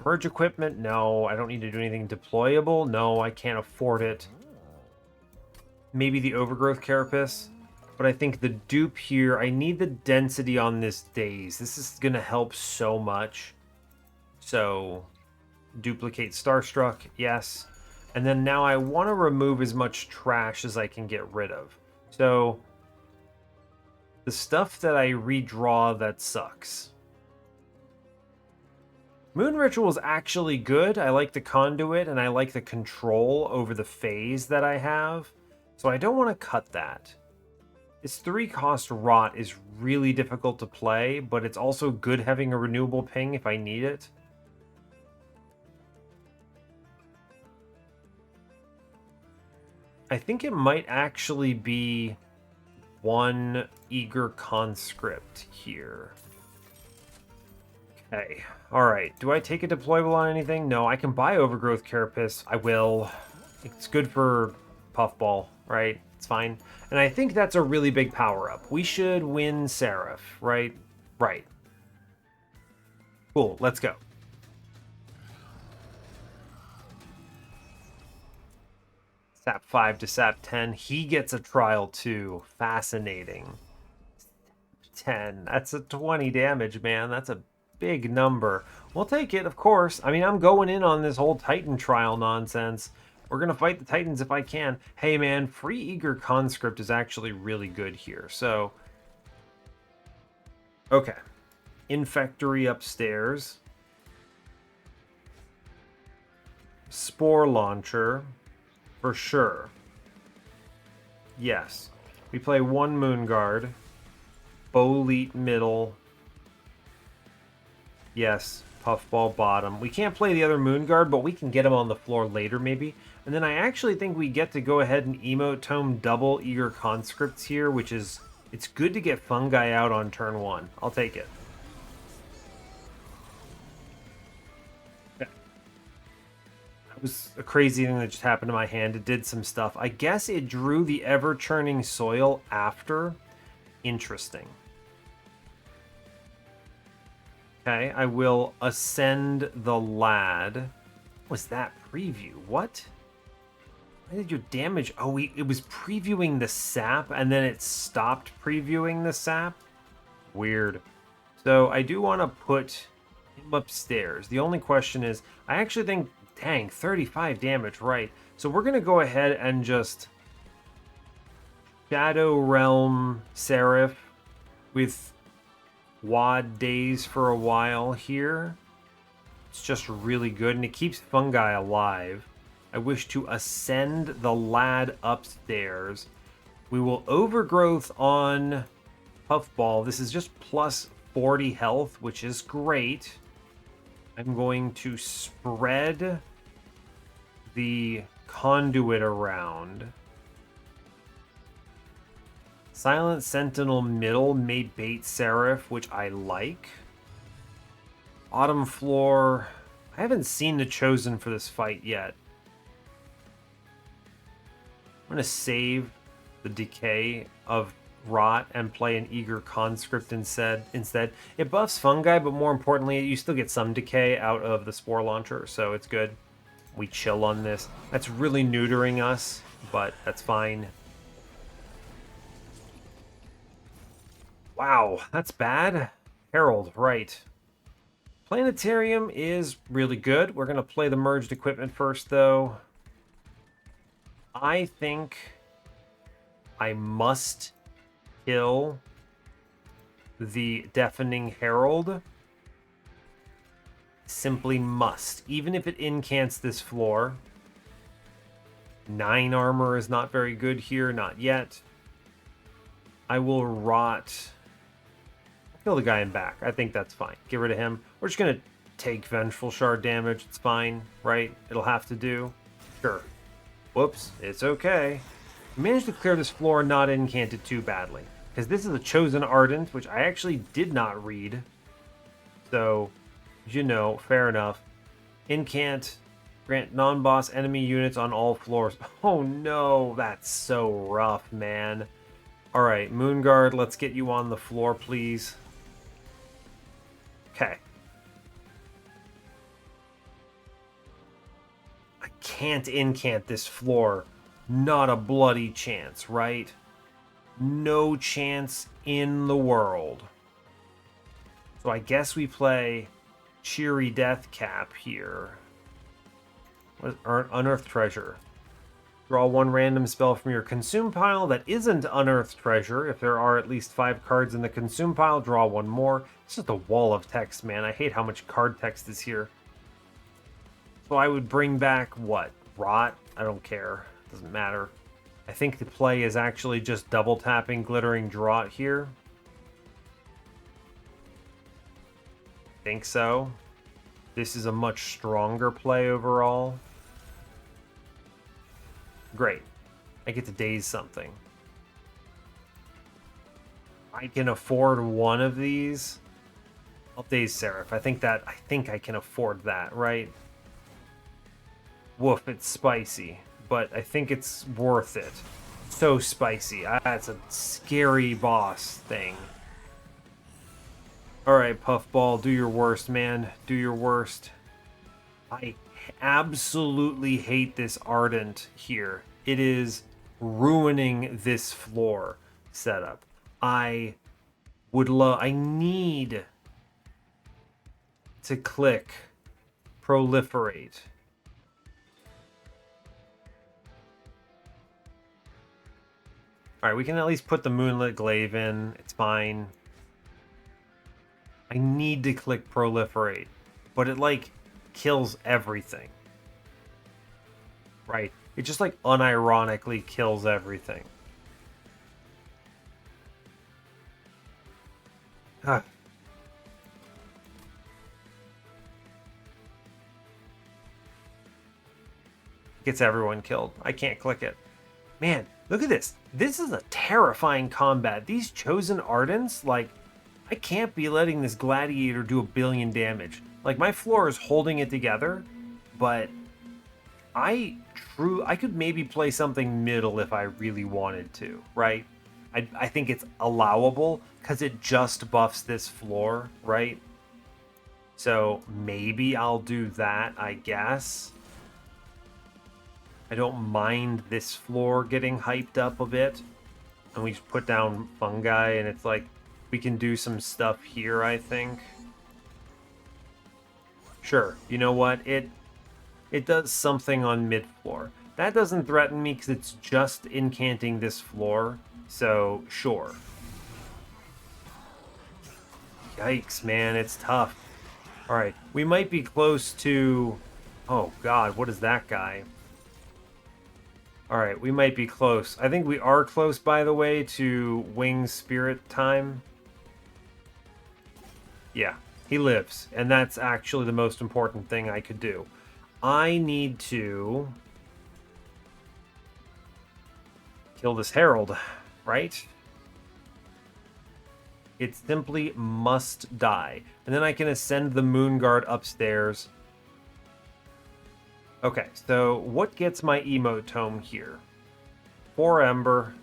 Merge equipment? No, I don't need to do anything deployable. No, I can't afford it. Maybe the Overgrowth Carapace. But I think the dupe here, I need the density on this daze. This is going to help so much. So, duplicate Starstruck, yes. And then now I want to remove as much trash as I can get rid of. So, the stuff that I redraw that sucks. Moon Ritual is actually good. I like the conduit and I like the control over the phase that I have. So I don't want to cut that. This 3-cost Rot is really difficult to play, but it's also good having a renewable ping if I need it. I think it might actually be one Eager Conscript here. Okay, alright. Do I take a deployable on anything? No, I can buy Overgrowth Carapace. I will. It's good for Puffball, right? It's fine. And I think that's a really big power-up. We should win Seraph, right? Right. Cool, let's go. Sap 5 to Sap 10. He gets a trial too. Fascinating. 10. That's a 20 damage, man. That's a big number. We'll take it, of course. I mean, I'm going in on this whole Titan trial nonsense. We're going to fight the Titans if I can. Hey, man, free Eager Conscript is actually really good here. So, okay. Infectory upstairs. Spore Launcher, for sure. Yes. We play one Moon Guard. Bolete middle. Yes, Puffball bottom. We can't play the other Moon Guard, but we can get him on the floor later, maybe. And then I actually think we get to go ahead and Emote Tome double Eager Conscripts here, which is... It's good to get Fungi out on turn 1. I'll take it. Okay. That was a crazy thing that just happened to my hand. It did some stuff. I guess it drew the Ever-Churning Soil after. Interesting. Okay, I will Ascend the Lad. What was that preview? What? Why did your damage... Oh, it was previewing the sap, and then it stopped previewing the sap? Weird. So I do want to put him upstairs. The only question is, I actually think... Dang, 35 damage, right. So we're going to go ahead and just... Shadow Realm Seraph with... Wad Days for a while here. It's just really good, and it keeps Fungi alive. I wish to Ascend the Lad upstairs. We will Overgrowth on Puffball. This is just plus 40 health, which is great. I'm going to spread the Conduit around. Silent Sentinel middle may bait Seraph, which I like. Autumn Floor. I haven't seen the Chosen for this fight yet. I'm going to save the Decay of Rot and play an Eager Conscript instead. It buffs Fungi, but more importantly, you still get some Decay out of the Spore Launcher, so it's good. We chill on this. That's really neutering us, but that's fine. Wow, that's bad. Herald, right. Planetarium is really good. We're going to play the merged equipment first, though. I think I must kill the Deafening Herald. Simply must. Even if it incants this floor. 9 armor is not very good here, not yet. I will rot... Kill the guy in back. I think that's fine. Get rid of him. We're just going to take Vengeful Shard damage. It's fine, right? It'll have to do. Sure. Whoops. It's okay. We managed to clear this floor and not incant it too badly. Because this is a Chosen Ardent, which I actually did not read. So, you know, fair enough. Incant. Grant non-boss enemy units on all floors. Oh no, that's so rough, man. Alright, Moonguard, let's get you on the floor, please. Okay. I can't incant this floor. Not a bloody chance, right? No chance in the world. So I guess we play Cheery Death Cap here. Unearthed Treasure. Draw 1 random spell from your consume pile that isn't Unearthed Treasure. If there are at least 5 cards in the consume pile, draw 1 more. It's just a wall of text, man. I hate how much card text is here. So I would bring back, what? Rot? I don't care. Doesn't matter. I think the play is actually just double tapping Glittering Draught here. Think so. This is a much stronger play overall. Great. I get to daze something. I can afford one of these. I'll daze Seraph. I think I can afford that, right? Woof, it's spicy, but I think it's worth it. So spicy. That's a scary boss thing. Alright, Puffball, do your worst, man. Do your worst. I absolutely hate this Ardent here. it is ruining this floor setup. I need to click proliferate. All right, we can at least put the Moonlit Glaive in. It's fine. I need to click proliferate, but it like kills everything. Right? It just like unironically kills everything. Huh. Gets everyone killed. I can't click it. Man, look at this. This is a terrifying combat. These chosen ardents, like, I can't be letting this gladiator do 1 billion damage. Like, my floor is holding it together, but I could maybe play something middle if I really wanted to, right? I think it's allowable because it just buffs this floor, right? So maybe I'll do that, I guess. I don't mind this floor getting hyped up a bit. And we just put down fungi, and it's like, we can do some stuff here, I think. Sure, you know what? It does something on mid-floor. That doesn't threaten me because it's just incanting this floor, so sure. Yikes, man, it's tough. Alright, we might be close to... Oh god, what is that guy? Alright, we might be close. I think we are close, by the way, to Wing's Spirit time. Yeah, he lives, and that's actually the most important thing I could do. I need to kill this Herald, right? It simply must die. And then I can ascend the Moon Guard upstairs. Okay, so what gets my emote tome here? 4 Ember.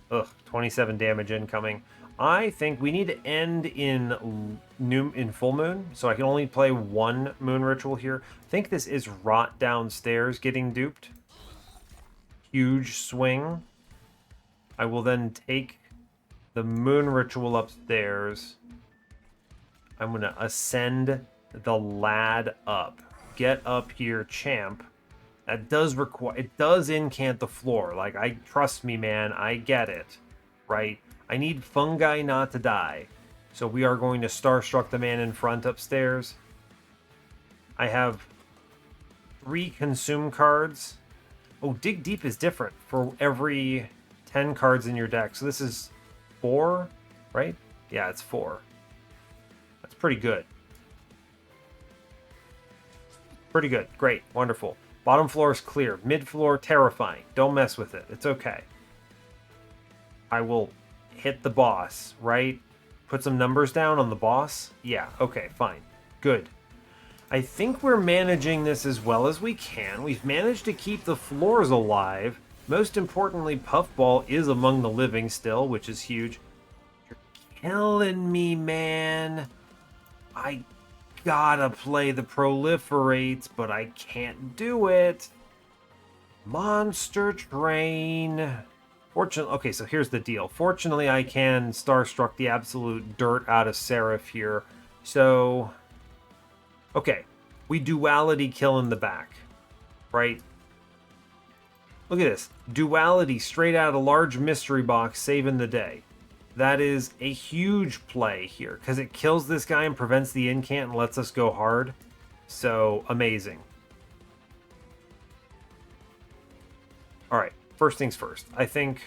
Ugh, 27 damage incoming. I think we need to end in full moon, so I can only play 1 moon ritual here. I think this is Rot downstairs getting duped. Huge swing. I will then take the moon ritual upstairs. I'm going to ascend the lad up. Get up here, champ. That does require... It does incant the floor. Like, trust me, man. I get it. Right? I need fungi not to die. So we are going to Starstruck the man in front upstairs. I have 3 consume cards. Oh, Dig Deep is different for every 10 cards in your deck. So this is 4, right? Yeah, it's 4. That's pretty good. Pretty good. Great. Wonderful. Bottom floor is clear. Mid floor, terrifying. Don't mess with it. It's okay. I will hit the boss, right? Put some numbers down on the boss? Yeah, okay, fine. Good. I think we're managing this as well as we can. We've managed to keep the floors alive. Most importantly, Puffball is among the living still, which is huge. You're killing me, man. I gotta play the proliferates, but I can't do it. Monster Train. Fortunately, okay, so here's the deal. Fortunately, I can Starstruck the absolute dirt out of Seraph here. So, okay, we duality kill in the back, right? Look at this. Duality straight out of a large mystery box, saving the day. That is a huge play here, because it kills this guy and prevents the incant and lets us go hard. So, amazing. Alright, first things first. I think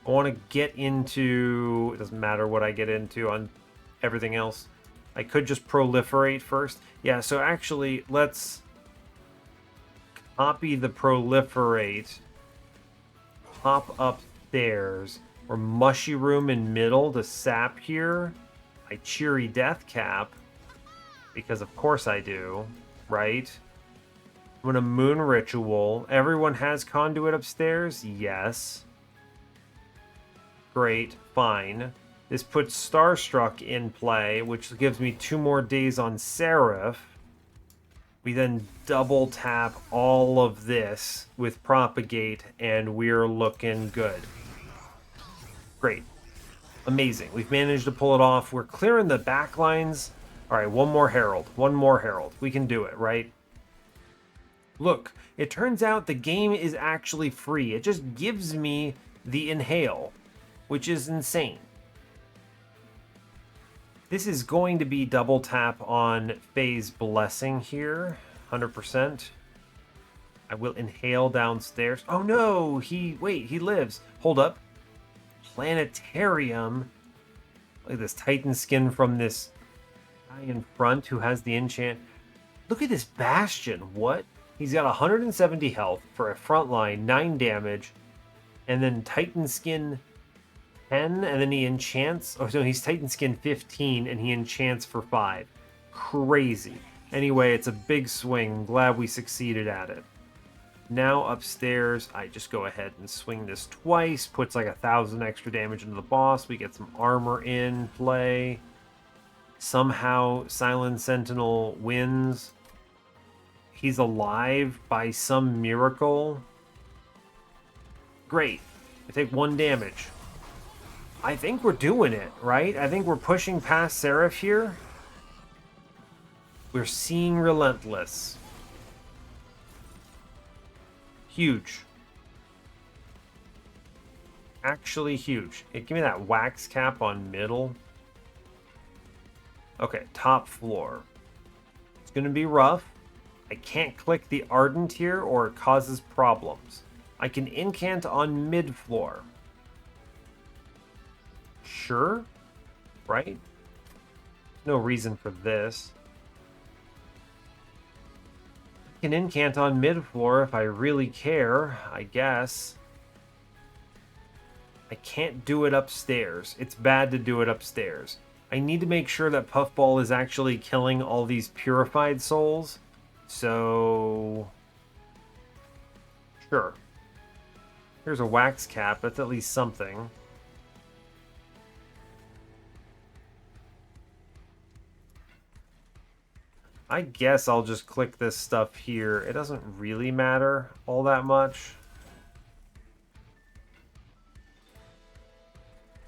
I want to get into... It doesn't matter what I get into on everything else. I could just proliferate first. Yeah, so actually, let's copy the proliferate, hop upstairs, or mushy room in middle to sap here. I cheery death cap, because of course I do, right? I'm gonna moon ritual. Everyone has conduit upstairs? Yes. Great, fine. This puts Starstruck in play, which gives me 2 more days on Seraph, We then double tap all of this with Propagate, and we're looking good. Great. Amazing. We've managed to pull it off. We're clearing the back lines. All right, one more Herald. One more Herald. We can do it, right? Look, it turns out the game is actually free. It just gives me the Inhale, which is insane. This is going to be double tap on Faye's Blessing here, 100%. I will inhale downstairs. Oh no, he lives. Hold up. Planetarium. Look at this Titan skin from this guy in front who has the enchant. Look at this Bastion. What? He's got 170 health for a front line, 9 damage, and then Titan skin 10, and then he enchants. Oh, so he's Titan skin 15, and he enchants for 5. Crazy. Anyway, it's a big swing. Glad we succeeded at it. Now upstairs, I just go ahead and swing this twice. Puts like 1,000 extra damage into the boss. We get some armor in play. Somehow, Silent Sentinel wins. He's alive by some miracle. Great. I take 1 damage. I think we're doing it, right? I think we're pushing past Seraph here. We're seeing Relentless. Huge. Actually huge. Hey, give me that wax cap on middle. Okay, top floor. It's going to be rough. I can't click the Ardent here or it causes problems. I can incant on mid floor. Sure, right? No reason for this. I can incant on mid floor if I really care, I guess. I can't do it upstairs. It's bad to do it upstairs. I need to make sure that Puffball is actually killing all these purified souls. So, sure. Here's a wax cap. That's at least something. I guess I'll just click this stuff here. It doesn't really matter all that much.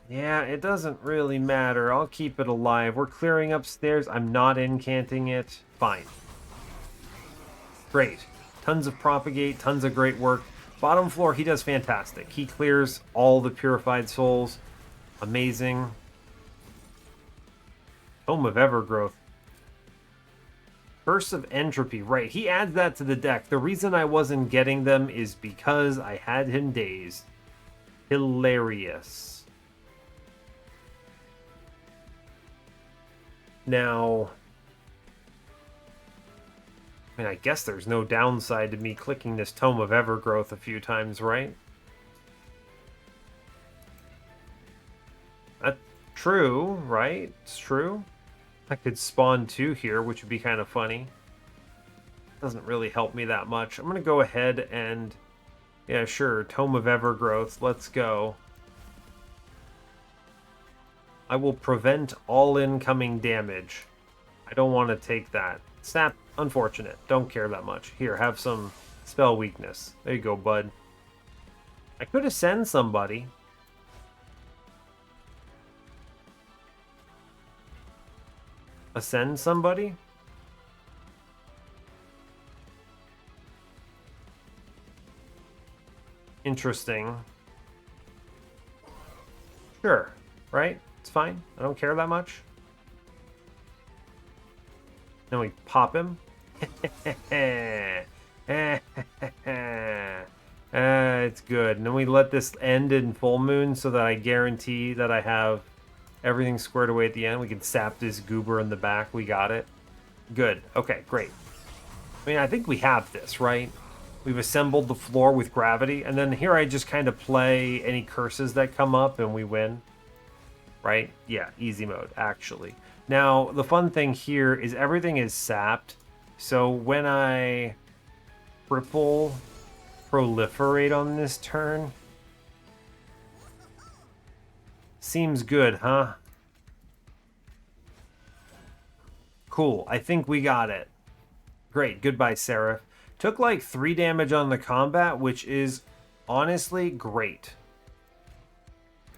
Yeah, it doesn't really matter. I'll keep it alive. We're clearing upstairs. I'm not incanting it. Fine. Great. Tons of propagate, tons of great work. Bottom floor, he does fantastic. He clears all the purified souls. Amazing. Tome of Evergrowth. Bursts of Entropy. Right, he adds that to the deck. The reason I wasn't getting them is because I had him dazed. Hilarious. Now, I mean, I guess there's no downside to me clicking this Tome of Evergrowth a few times, right? That's true, right? It's true. I could spawn 2 here, which would be kind of funny. Doesn't really help me that much. I'm going to go ahead and... yeah, sure. Tome of Evergrowth. Let's go. I will prevent all incoming damage. I don't want to take that. Snap. Unfortunate. Don't care that much. Here, have some spell weakness. There you go, bud. I could ascend somebody. Ascend somebody? Interesting. Sure, right? It's fine. I don't care that much. Then we pop him. It's good. And then we let this end in full moon so that I guarantee that I have everything squared away at the end. We can sap this goober in the back. We got it. Good. Okay, great. I mean, I think we have this, right? We've assembled the floor with gravity. And then here I just kind of play any curses that come up and we win. Right? Yeah, easy mode, actually. Now, the fun thing here is everything is sapped. So when I triple proliferate on this turn, seems good, huh? Cool. I think we got it. Great. Goodbye, Seraph. Took like 3 damage on the combat, which is honestly great.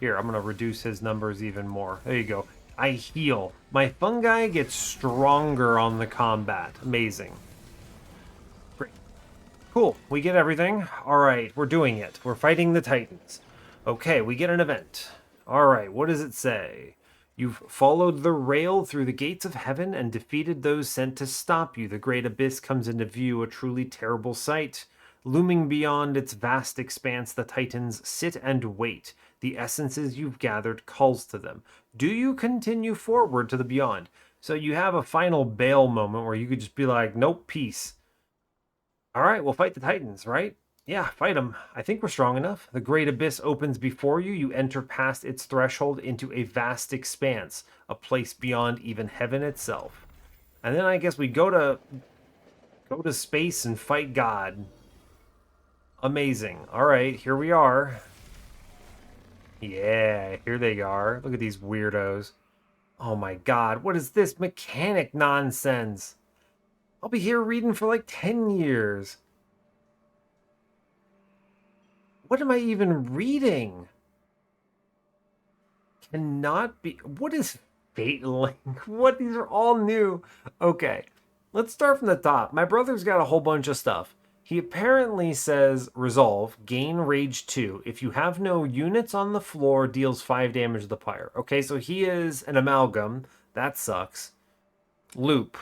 Here, I'm going to reduce his numbers even more. There you go. I heal. My fungi gets stronger on the combat. Amazing. Great. Cool. We get everything. All right, we're doing it. We're fighting the Titans. Okay, we get an event. All right, what does it say? You've followed the rail through the gates of heaven and defeated those sent to stop you. The great abyss comes into view, a truly terrible sight. Looming beyond its vast expanse, the Titans sit and wait. The essences you've gathered calls to them. Do you continue forward to the beyond? So you have a final bail moment where you could just be like, nope, peace. All right, we'll fight the Titans, right? Yeah, fight them. I think we're strong enough. The great abyss opens before you. You enter past its threshold into a vast expanse, a place beyond even heaven itself. And then I guess we go to space and fight God. Amazing. All right, here we are. Yeah, here they are. Look at these weirdos. Oh my god, what is this mechanic nonsense? I'll be here reading for like 10 years. What am I even reading? Cannot be. What is Fate Link? What? These are all new. Okay, let's start from the top. My brother's got a whole bunch of stuff. He apparently says resolve, gain rage 2. If you have no units on the floor, deals 5 damage to the pyre. Okay, so he is an amalgam. That sucks. Loop.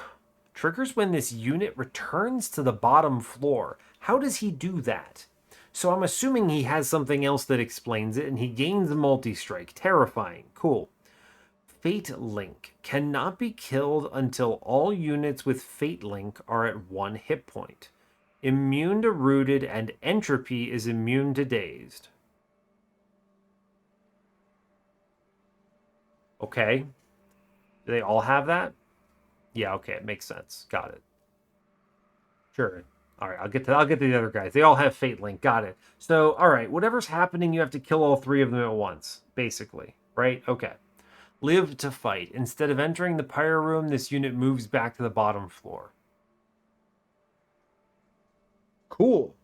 Triggers when this unit returns to the bottom floor. How does he do that? So I'm assuming he has something else that explains it, and he gains multi-strike. Terrifying. Cool. Fate Link. Cannot be killed until all units with Fate Link are at 1 hit point. Immune to rooted, and entropy is immune to dazed. Okay. Do they all have that? Yeah, okay, it makes sense. Got it. Sure. All right, I'll get to the other guys. They all have Fate Link. Got it. So, all right, whatever's happening, you have to kill all 3 of them at once, basically, right? Okay. Live to fight. Instead of entering the pyre room, this unit moves back to the bottom floor. Cool.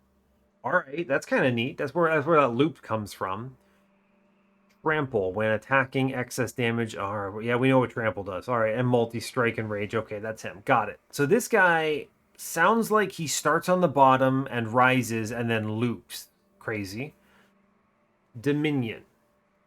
All right, that's kind of neat. That's where that loop comes from. Trample when attacking, excess damage. All right, yeah, we know what trample does. All right, and multi-strike and rage. Okay, that's him. Got it. So this guy sounds like he starts on the bottom and rises and then loops. Crazy. Dominion.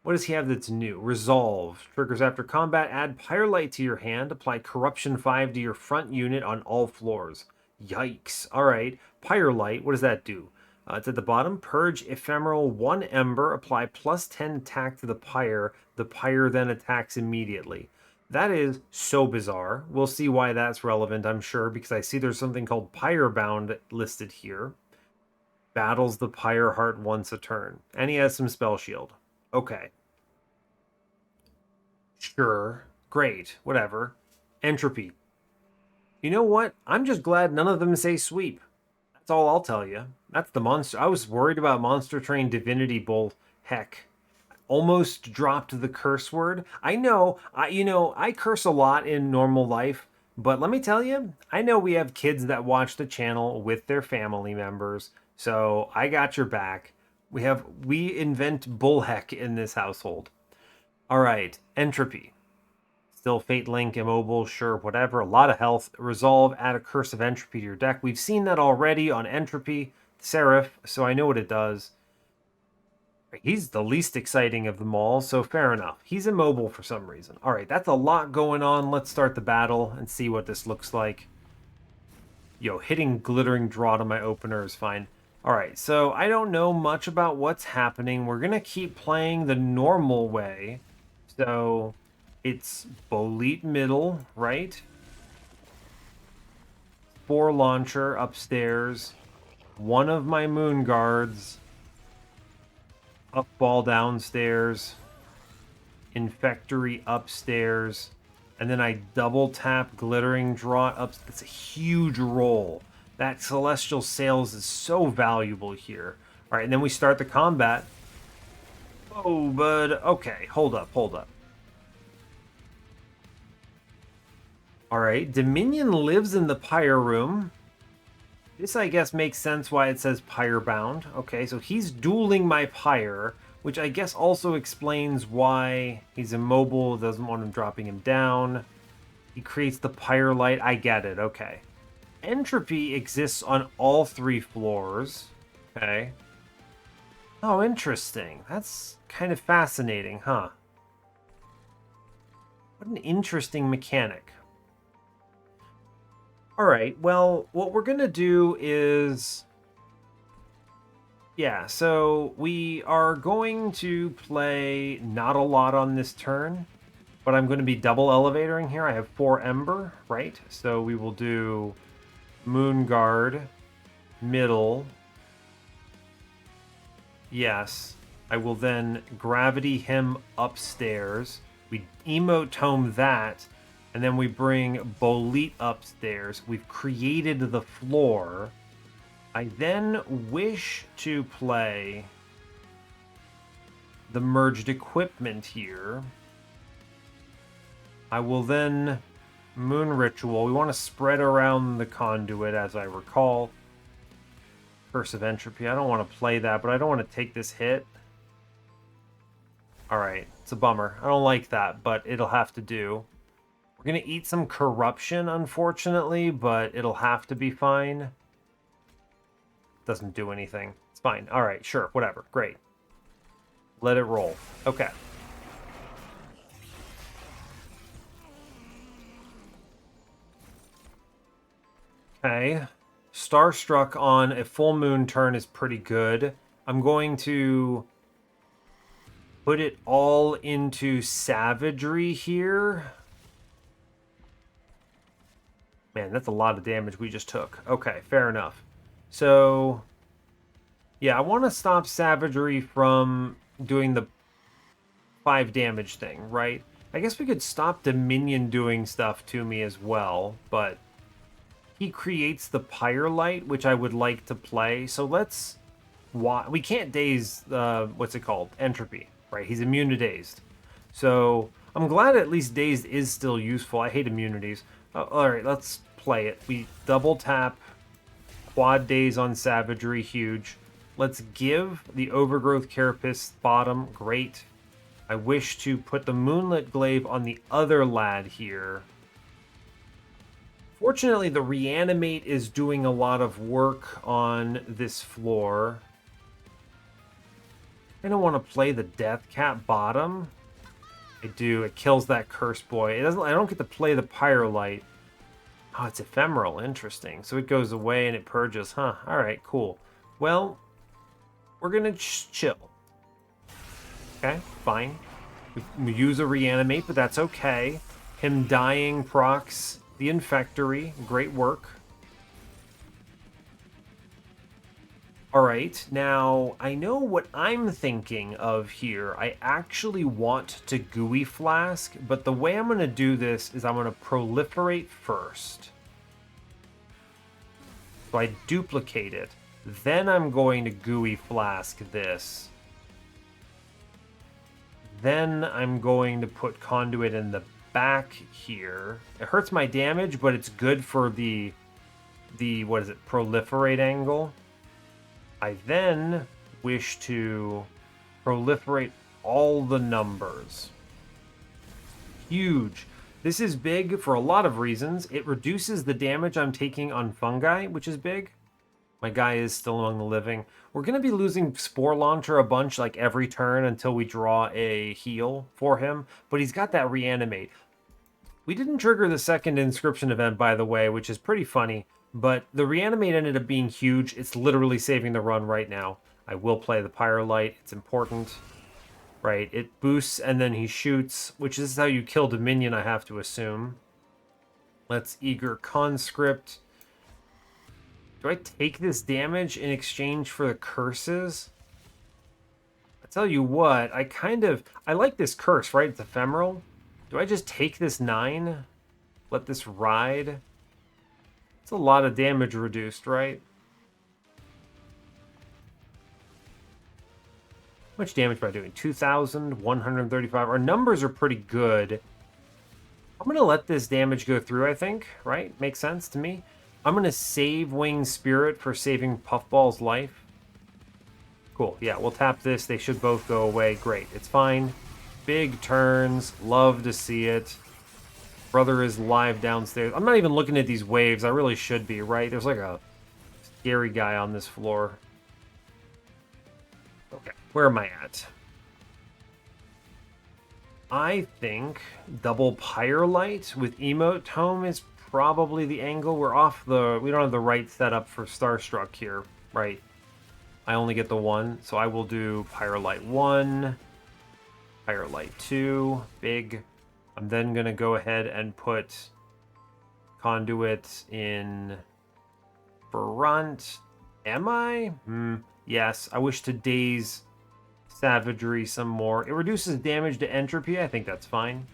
What does he have that's new? Resolve. Triggers after combat. Add Pyre Light to your hand. Apply Corruption 5 to your front unit on all floors. Yikes. All right. Pyre Light. What does that do? It's at the bottom. Purge ephemeral 1 ember. Apply +10 attack to the pyre. The pyre then attacks immediately. That is so bizarre. We'll see why that's relevant, I'm sure, because I see there's something called Pyre Bound listed here. Battles the Pyre Heart once a turn. And he has some spell shield. Okay. Sure. Great. Whatever. Entropy. You know what? I'm just glad none of them say sweep. That's all I'll tell you. That's the monster. I was worried about Monster Train Divinity Bolt. Heck. Almost dropped the curse word. I know, I curse a lot in normal life, but let me tell you, I know we have kids that watch the channel with their family members, so I got your back. We invent bullheck in this household. All right, entropy. Still Fate Link, immobile, sure, whatever. A lot of health. Resolve, add a Curse of Entropy to your deck. We've seen that already on Entropy, Seraph, so I know what it does. He's the least exciting of them all, so fair enough. He's immobile for some reason. All right, that's a lot going on. Let's start the battle and see what this looks like. Yo, hitting Glittering Draught on my opener is fine. All right, so I don't know much about what's happening. We're going to keep playing the normal way. So it's Bolete middle, right? 4 launcher upstairs. 1 of my moon guards. Up ball downstairs. Infectory upstairs. And then I double tap Glittering Draught up. That's a huge roll. That Celestial Sails is so valuable here. All right, and then we start the combat. Oh, but okay, hold up. All right, Dominion lives in the Pyre room. This, I guess, makes sense why it says Pyre bound. Okay, so he's dueling my Pyre, which I guess also explains why he's immobile, doesn't want him dropping him down. He creates the Pyre light. I get it, okay. Entropy exists on all 3 floors. Okay. Oh, interesting. That's kind of fascinating, huh? What an interesting mechanic. All right, well, what we're going to do is... Yeah, so we are going to play not a lot on this turn, but I'm going to be double elevatoring here. I have 4 Ember, right? So we will do Moon Guard, middle. Yes. I will then gravity him upstairs. We emote tome that, and then we bring Bolit upstairs. We've created the floor. I then wish to play the merged equipment here. I will then Moon Ritual. We want to spread around the conduit, as I recall. Curse of Entropy. I don't want to play that, but I don't want to take this hit. Alright, it's a bummer. I don't like that, but it'll have to do. We're going to eat some Corruption, unfortunately, but it'll have to be fine. Doesn't do anything. It's fine. Alright, sure, whatever. Great. Let it roll. Okay. Okay. Starstruck on a full moon turn is pretty good. I'm going to put it all into Savagery here. Man, that's a lot of damage we just took. Okay, fair enough. So, yeah, I want to stop Savagery from doing the 5 damage thing, right? I guess we could stop Dominion doing stuff to me as well, but he creates the Pyre light, which I would like to play. So let's... We can't daze, what's it called? Entropy, right? He's immune to dazed. So I'm glad at least dazed is still useful. I hate immunities. All right, let's play it. We double tap... Quad daze on Savagery, huge. Let's give the Overgrowth Carapace bottom, great. I wish to put the Moonlit Glaive on the other lad here. Fortunately, the Reanimate is doing a lot of work on this floor. I don't want to play the Death Cat bottom. I do, it kills that Curse Boy. It doesn't. I don't get to play the Pyre Light. Oh, it's ephemeral. Interesting. So it goes away and it purges. Huh. All right, cool. Well, we're going to chill. Okay, fine. We use a Reanimate, but that's okay. Him dying procs the Infectory. Great work. All right, now I know what I'm thinking of here. I actually want to Gooey Flask, but the way I'm going to do this is I'm going to proliferate first. So I duplicate it. Then I'm going to Gooey Flask this. Then I'm going to put Conduit in the back here. It hurts my damage, but it's good for the what is it, proliferate angle. I then wish to proliferate all the numbers. Huge. This is big for a lot of reasons. It reduces the damage I'm taking on fungi, which is big. My guy is still among the living. We're going to be losing Spore Launcher a bunch like every turn until we draw a heal for him, but he's got that Reanimate. We didn't trigger the second Inscription event, by the way, which is pretty funny. But the Reanimate ended up being huge. It's literally saving the run right now. I will play the Pyre Light. It's important. Right, it boosts and then he shoots, which is how you kill Dominion, I have to assume. Let's Eager Conscript. Do I take this damage in exchange for the curses? I tell you what, I like this curse, right? It's ephemeral. Do I just take this 9? Let this ride? It's a lot of damage reduced, right? How much damage am I doing? 2,135. Our numbers are pretty good. I'm going to let this damage go through, I think, right? Makes sense to me. I'm going to save Winged Spirit for saving Puffball's life. Cool. Yeah, we'll tap this. They should both go away. Great. It's fine. Big turns. Love to see it. Brother is live downstairs. I'm not even looking at these waves. I really should be, right? There's like a scary guy on this floor. Okay, where am I at? I think double Pyre Light with Emote Tome is probably the angle. We're off the... We don't have the right setup for Starstruck here, right? I only get the one, so I will do Pyre Light 1, Pyre Light 2, big. I'm then going to go ahead and put Conduit in front. Am I? Yes, I wish to daze Savagery some more. It reduces damage to entropy. I think that's fine.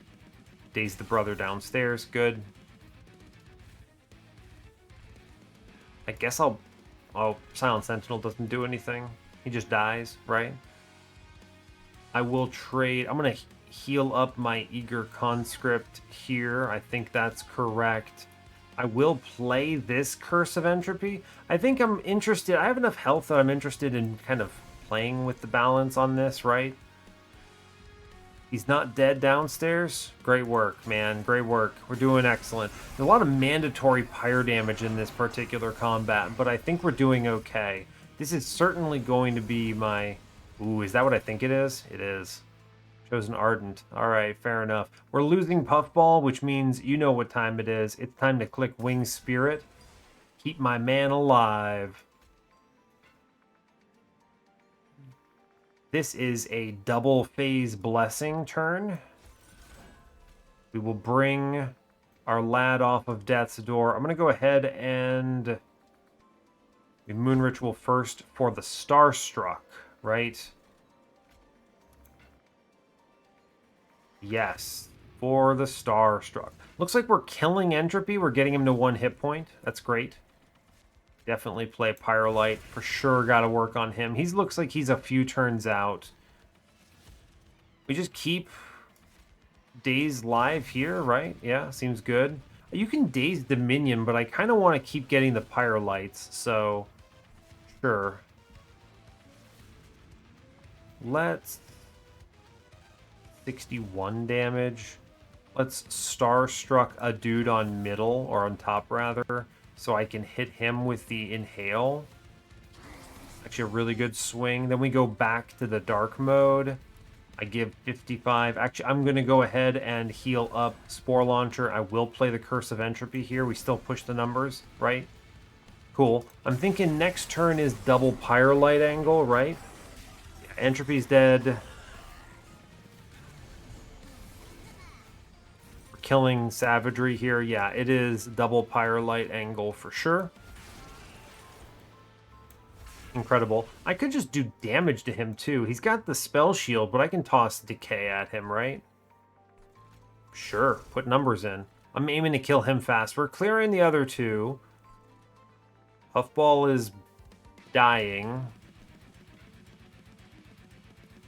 Daze the brother downstairs. Good. I guess I'll... Oh, Silent Sentinel doesn't do anything. He just dies, right? I will trade... I'm going to heal up my Eager Conscript here. I think that's correct. I will play this Curse of Entropy. I think I'm interested... I have enough health that I'm interested in kind of playing with the balance on this, right? He's not dead downstairs. Great work, man. Great work. We're doing excellent. There's a lot of mandatory pyre damage in this particular combat, but I think we're doing okay. This is certainly going to be my... Ooh, is that what I think it is? It is. Chosen Ardent. All right, fair enough. We're losing Puffball, which means you know what time it is. It's time to click Winged Spirit. Keep my man alive. This is a double phase blessing turn. We will bring our lad off of Death's Door. I'm going to go ahead and Moon Ritual first for the Starstruck, right? Yes, for the Starstruck. Looks like we're killing Entropy. We're getting him to 1 hit point. That's great. Definitely play Pyrolite. For sure got to work on him. He looks like he's a few turns out. We just keep Daze live here, right? Yeah, seems good. You can Daze Dominion, but I kind of want to keep getting the Pyrolites, so sure. Let's... 61 damage. Let's Starstruck a dude on middle, or on top rather, so I can hit him with the Inhale. Actually a really good swing. Then we go back to the dark mode. I give 55. Actually, I'm going to go ahead and heal up Spore Launcher. I will play the Curse of Entropy here. We still push the numbers, right? Cool. I'm thinking next turn is double Pyrolite angle, right? Yeah, Entropy's dead. We're killing Savagery here. Yeah, it is double Pyrolite angle for sure. Incredible. I could just do damage to him too. He's got the spell shield, but I can toss decay at him, right? Sure, put numbers in. I'm aiming to kill him fast. We're clearing the other two. Puffball is dying. I'm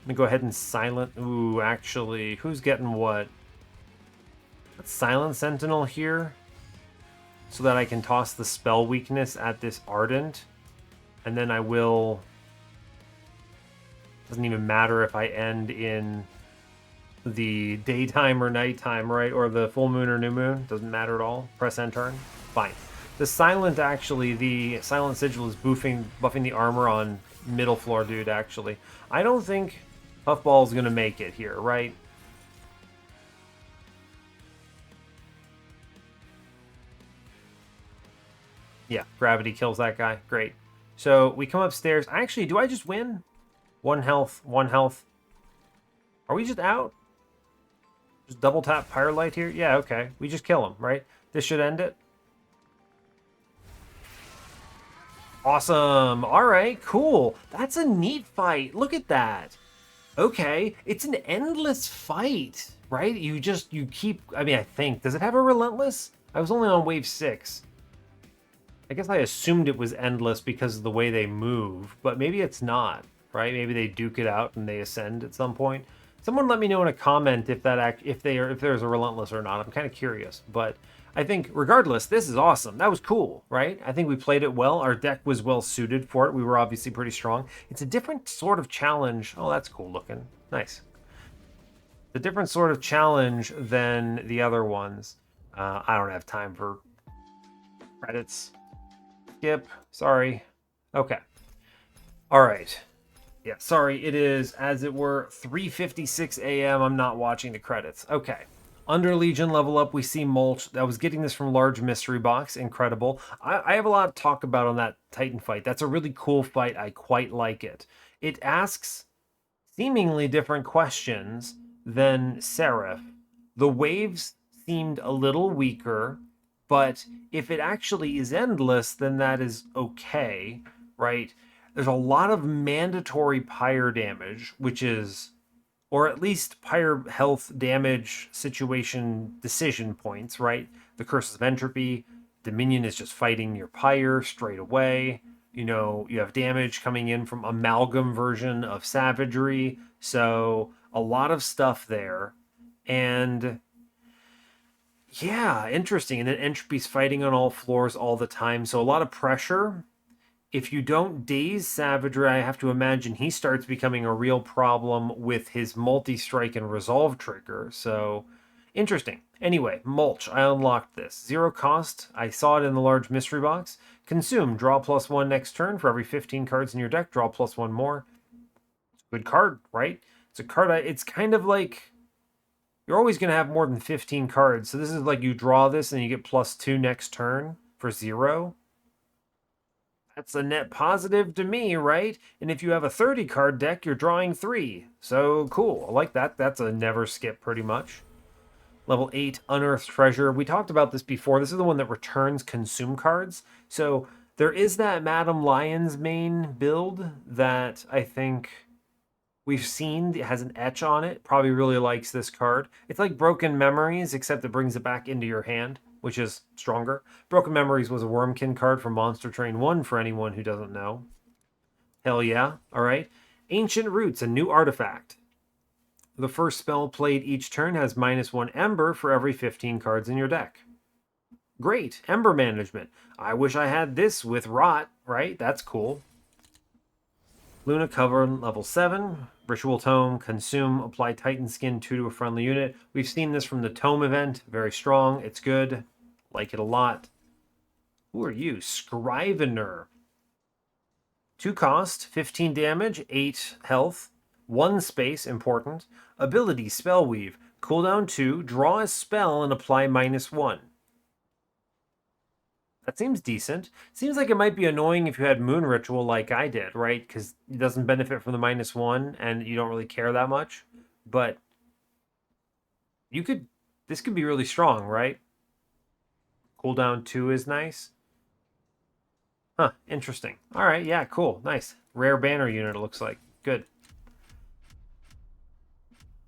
gonna go ahead and silent... Ooh, actually, who's getting what? Let's silent Sentinel here, so that I can toss the spell weakness at this Ardent. And then I will... Doesn't even matter if I end in the daytime or nighttime, right? Or the full moon or new moon. Doesn't matter at all. Press end turn. Fine. The Silent, actually, the Silent Sigil is buffing the armor on middle floor dude, actually. I don't think Puffball's going to make it here, right? Yeah, gravity kills that guy. Great. So we come upstairs. Actually, do I just win? 1 health, 1 health. Are we just out? Just double tap Pyrolite here? Yeah, okay. We just kill him, right? This should end it. Awesome. All right, cool. That's a neat fight. Look at that. Okay, it's an endless fight, right? You keep, I mean, I think. Does it have a relentless? I was only on wave 6. I guess I assumed it was endless because of the way they move, but maybe it's not, right? Maybe they duke it out and they ascend at some point. Someone let me know in a comment if there's a relentless or not. I'm kind of curious, but I think regardless, this is awesome. That was cool, right? I think we played it well. Our deck was well suited for it. We were obviously pretty strong. It's a different sort of challenge. Oh, that's cool looking. Nice. It's a different sort of challenge than the other ones. I don't have time for credits. Skip. Sorry. Okay. All right. Yeah, sorry. It is, as it were, 3:56 a.m. I'm not watching the credits. Okay. Under Legion level up, we see Mulch. I was getting this from Large Mystery Box. Incredible. I have a lot to talk about on that Titan fight. That's a really cool fight. I quite like it. It asks seemingly different questions than Seraph. The waves seemed a little weaker, but if it actually is endless, then that is okay, right? There's a lot of mandatory pyre damage, which is, or at least pyre health damage situation decision points, right? The Curses of Entropy, Dominion is just fighting your pyre straight away. You know, you have damage coming in from amalgam version of savagery. So a lot of stuff there. And yeah, interesting. And then entropy's fighting on all floors all the time. So a lot of pressure. If you don't daze Savagery, I have to imagine he starts becoming a real problem with his multi-strike and resolve trigger. So interesting. Anyway, Mulch. I unlocked this. 0 cost. I saw it in the large mystery box. Consume. Draw +1 next turn. For every 15 cards in your deck, draw +1 more. Good card, right? It's a card. It's kind of like you're always going to have more than 15 cards. So this is like you draw this and you get +2 next turn for 0. That's a net positive to me, right? And if you have a 30 card deck, you're drawing 3. So cool. I like that. That's a never skip pretty much. Level 8, Unearthed Treasure. We talked about this before. This is the one that returns consume cards. So there is that Madam Lion's Mane build that I think we've seen. It has an etch on it. Probably really likes this card. It's like Broken Memories, except it brings it back into your hand, which is stronger. Broken Memories was a Wormkin card from Monster Train 1 for anyone who doesn't know. Hell yeah. All right. Ancient Roots, a new artifact. The first spell played each turn has -1 Ember for every 15 cards in your deck. Great. Ember management. I wish I had this with Rot, right? That's cool. Luna Cover, level 7. Ritual Tome, consume, apply Titan Skin 2 to a friendly unit. We've seen this from the Tome event. Very strong. It's good. Like it a lot. Who are you? Scrivener. 2 cost, 15 damage, 8 health, 1 space, important. Ability, Spellweave. Cooldown 2, draw a spell and apply -1. That seems decent. Seems like it might be annoying if you had Moon Ritual like I did, right? Because it doesn't benefit from the -1 and you don't really care that much. But you could, this could be really strong, right? Cooldown 2 is nice. Huh, interesting. All right, yeah, cool, nice. Rare banner unit, it looks like. Good.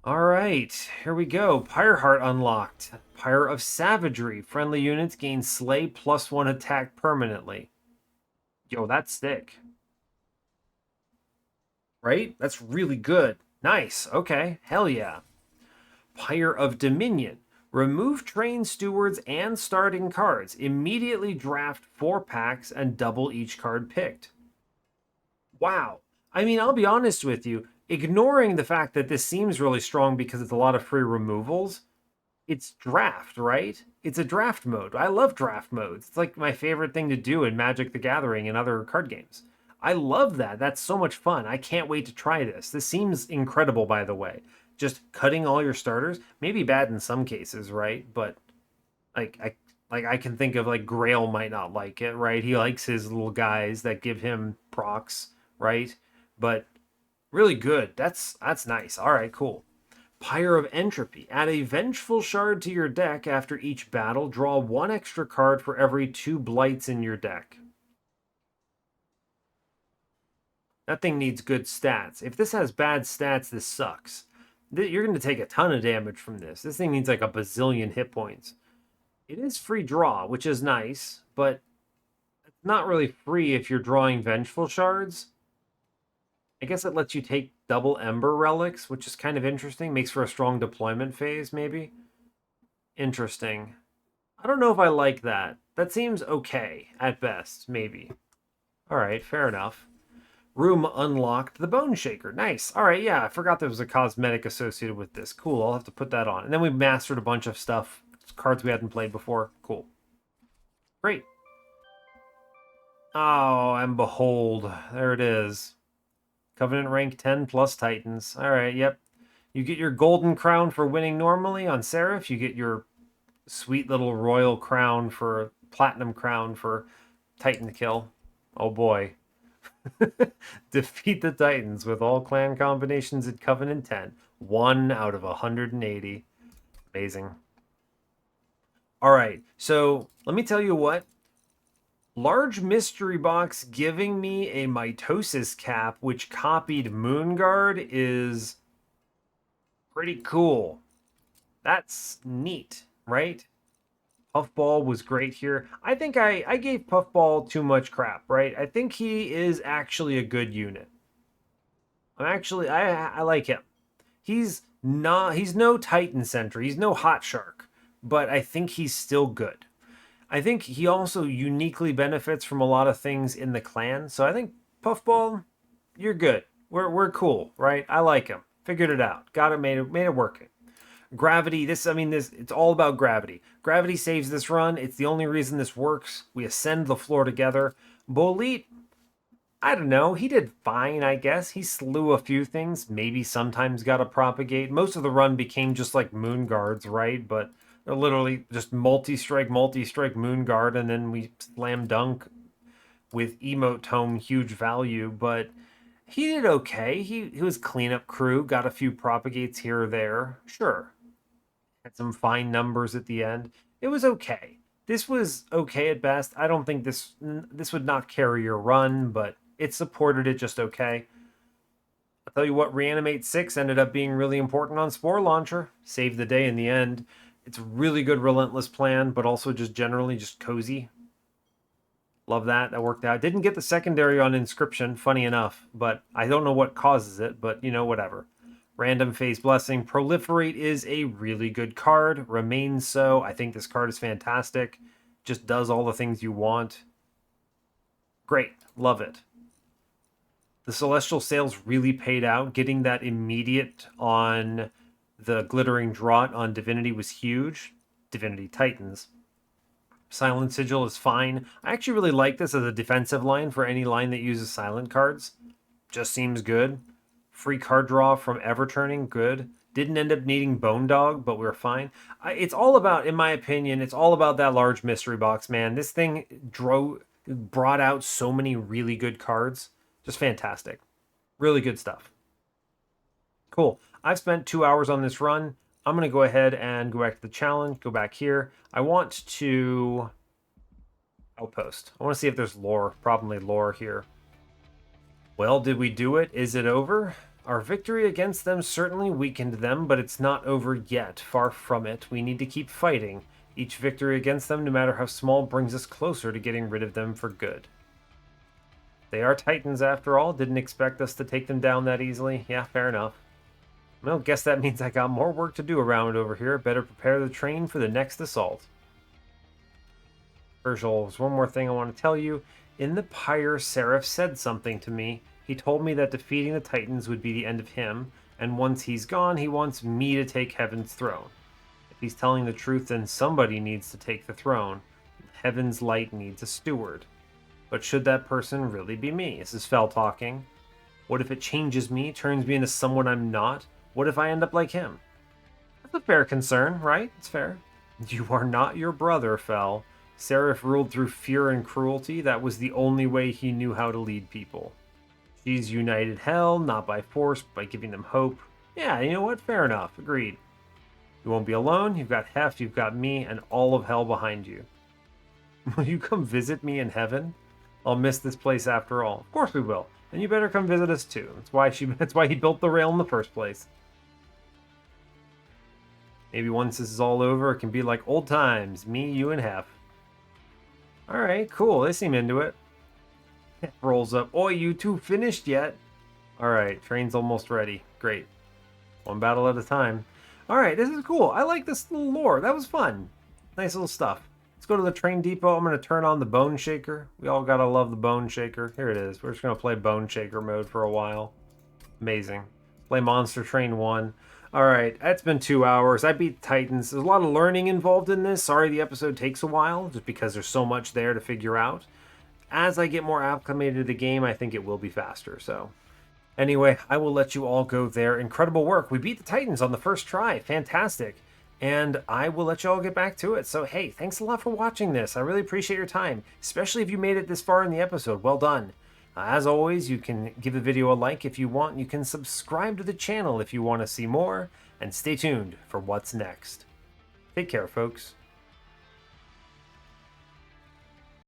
All right, here we go. Pyre Heart unlocked. Pyre of Savagery. Friendly units gain Slay +1 attack permanently. Yo, that's sick. Right? That's really good. Nice. Okay. Hell yeah. Pyre of Dominion. Remove train stewards and starting cards. Immediately draft 4 packs and double each card picked. Wow. I mean, I'll be honest with you. Ignoring the fact that this seems really strong because it's a lot of free removals, it's draft, right? It's a draft mode. I love draft modes. It's like my favorite thing to do in Magic the Gathering and other card games. I love that. That's so much fun. I can't wait to try this. This seems incredible, by the way. Just cutting all your starters, maybe bad in some cases, right? But like I can think of like Grail might not like it, right? He likes his little guys that give him procs, right? But really good. That's nice. All right, cool. Pyre of Entropy. Add a Vengeful Shard to your deck after each battle. Draw 1 extra card for every 2 blights in your deck. That thing needs good stats. If this has bad stats, this sucks. You're going to take a ton of damage from this. This thing needs like a bazillion hit points. It is free draw, which is nice, but it's not really free if you're drawing Vengeful Shards. I guess it lets you take double Ember Relics, which is kind of interesting. Makes for a strong deployment phase, maybe. Interesting. I don't know if I like that. That seems okay, at best, maybe. Alright, fair enough. Room unlocked, the Bone Shaker. Nice. Alright, yeah, I forgot there was a cosmetic associated with this. Cool, I'll have to put that on. And then we mastered a bunch of stuff, cards we hadn't played before. Cool. Great. Oh, and behold, there it is. Covenant rank 10 plus Titans. Alright, yep. You get your golden crown for winning normally on Seraph. You get your sweet little royal crown for platinum crown for Titan kill. Oh boy. Defeat the Titans with all clan combinations at Covenant 10. 1 out of 180. Amazing. Alright, so let me tell you what. Large mystery box giving me a mitosis cap which copied Moonguard is pretty cool. That's neat, right? Puffball was great here. I think I gave Puffball too much crap, right? I think he is actually a good unit. I like him. He's no Titan Sentry, he's no Hot Shark, but I think he's still good. I think he also uniquely benefits from a lot of things in the clan. So I think Puffball, you're good. We're cool, right? I like him. Figured it out. Got it, made it working. Gravity, it's all about gravity. Gravity saves this run. It's the only reason this works. We ascend the floor together. Bolit, I don't know. He did fine, I guess. He slew a few things. Maybe sometimes got to propagate. Most of the run became just like moon guards, right? But they're literally just multi-strike moon guard, and then we slam dunk with emote tome, huge value. But he did okay. He was cleanup crew, got a few propagates here or there. Sure. Had some fine numbers at the end. It was okay. This was okay at best. I don't think this would not carry your run, but it supported it just okay. I'll tell you what, Reanimate 6 ended up being really important on Spore Launcher. Saved the day in the end. It's a really good Relentless plan, but also just generally just cozy. Love that. That worked out. Didn't get the secondary on Inscription, funny enough, but I don't know what causes it, but you know, whatever. Random Phase Blessing. Proliferate is a really good card. Remains so. I think this card is fantastic. Just does all the things you want. Great. Love it. The Celestial Sails really paid out. Getting that immediate on the Glittering Draught on Divinity was huge. Divinity Titans. Silent Sigil is fine. I actually really like this as a defensive line for any line that uses silent cards. Just seems good. Free card draw from Everturning, good. Didn't end up needing Bone Dog, but we were fine. It's all about, in my opinion, it's all about that large mystery box, man. This thing brought out so many really good cards. Just fantastic. Really good stuff. Cool. I've spent 2 hours on this run. I'm going to go ahead and go back to the challenge, go back here. I want to outpost. I want to see if there's lore, probably lore here. Well, did we do it? Is it over? Our victory against them certainly weakened them, but it's not over yet. Far from it. We need to keep fighting. Each victory against them, no matter how small, brings us closer to getting rid of them for good. They are Titans after all. Didn't expect us to take them down that easily. Yeah, fair enough. Well, guess that means I got more work to do around over here. Better prepare the train for the next assault. Virgil, there's one more thing I want to tell you. In the Pyre, Seraph said something to me. He told me that defeating the Titans would be the end of him, and once he's gone, he wants me to take Heaven's throne. If he's telling the truth, then somebody needs to take the throne. Heaven's light needs a steward. But should that person really be me? This is Fel talking. What if it changes me, turns me into someone I'm not? What if I end up like him? That's a fair concern, right? It's fair. You are not your brother, Fel. Seraph ruled through fear and cruelty. That was the only way he knew how to lead people. She's united hell, not by force, but by giving them hope. Yeah, you know what? Fair enough. Agreed. You won't be alone. You've got Hef, you've got me, and all of hell behind you. Will you come visit me in heaven? I'll miss this place after all. Of course we will. And you better come visit us too. That's why he built the rail in the first place. Maybe once this is all over, it can be like old times. Me, you, and Hef. Alright, cool. They seem into it. Hef rolls up. Oh, you two finished yet? Alright, train's almost ready. Great. One battle at a time. Alright, this is cool. I like this little lore. That was fun. Nice little stuff. go to the train depot. I'm going to turn on the Bone Shaker. We all got to love the Bone Shaker. Here it is. We're just going to play Bone Shaker mode for a while. Amazing. Play Monster Train 1. Alright, that's been 2 hours. I beat Titans. There's a lot of learning involved in this. Sorry the episode takes a while, just because there's so much there to figure out. As I get more acclimated to the game, I think it will be faster, so... Anyway, I will let you all go there. Incredible work. We beat the Titans on the first try. Fantastic. And I will let you all get back to it. So, hey, thanks a lot for watching this. I really appreciate your time, especially if you made it this far in the episode. Well done. As always, you can give the video a like if you want. You can subscribe to the channel if you want to see more. And stay tuned for what's next. Take care, folks.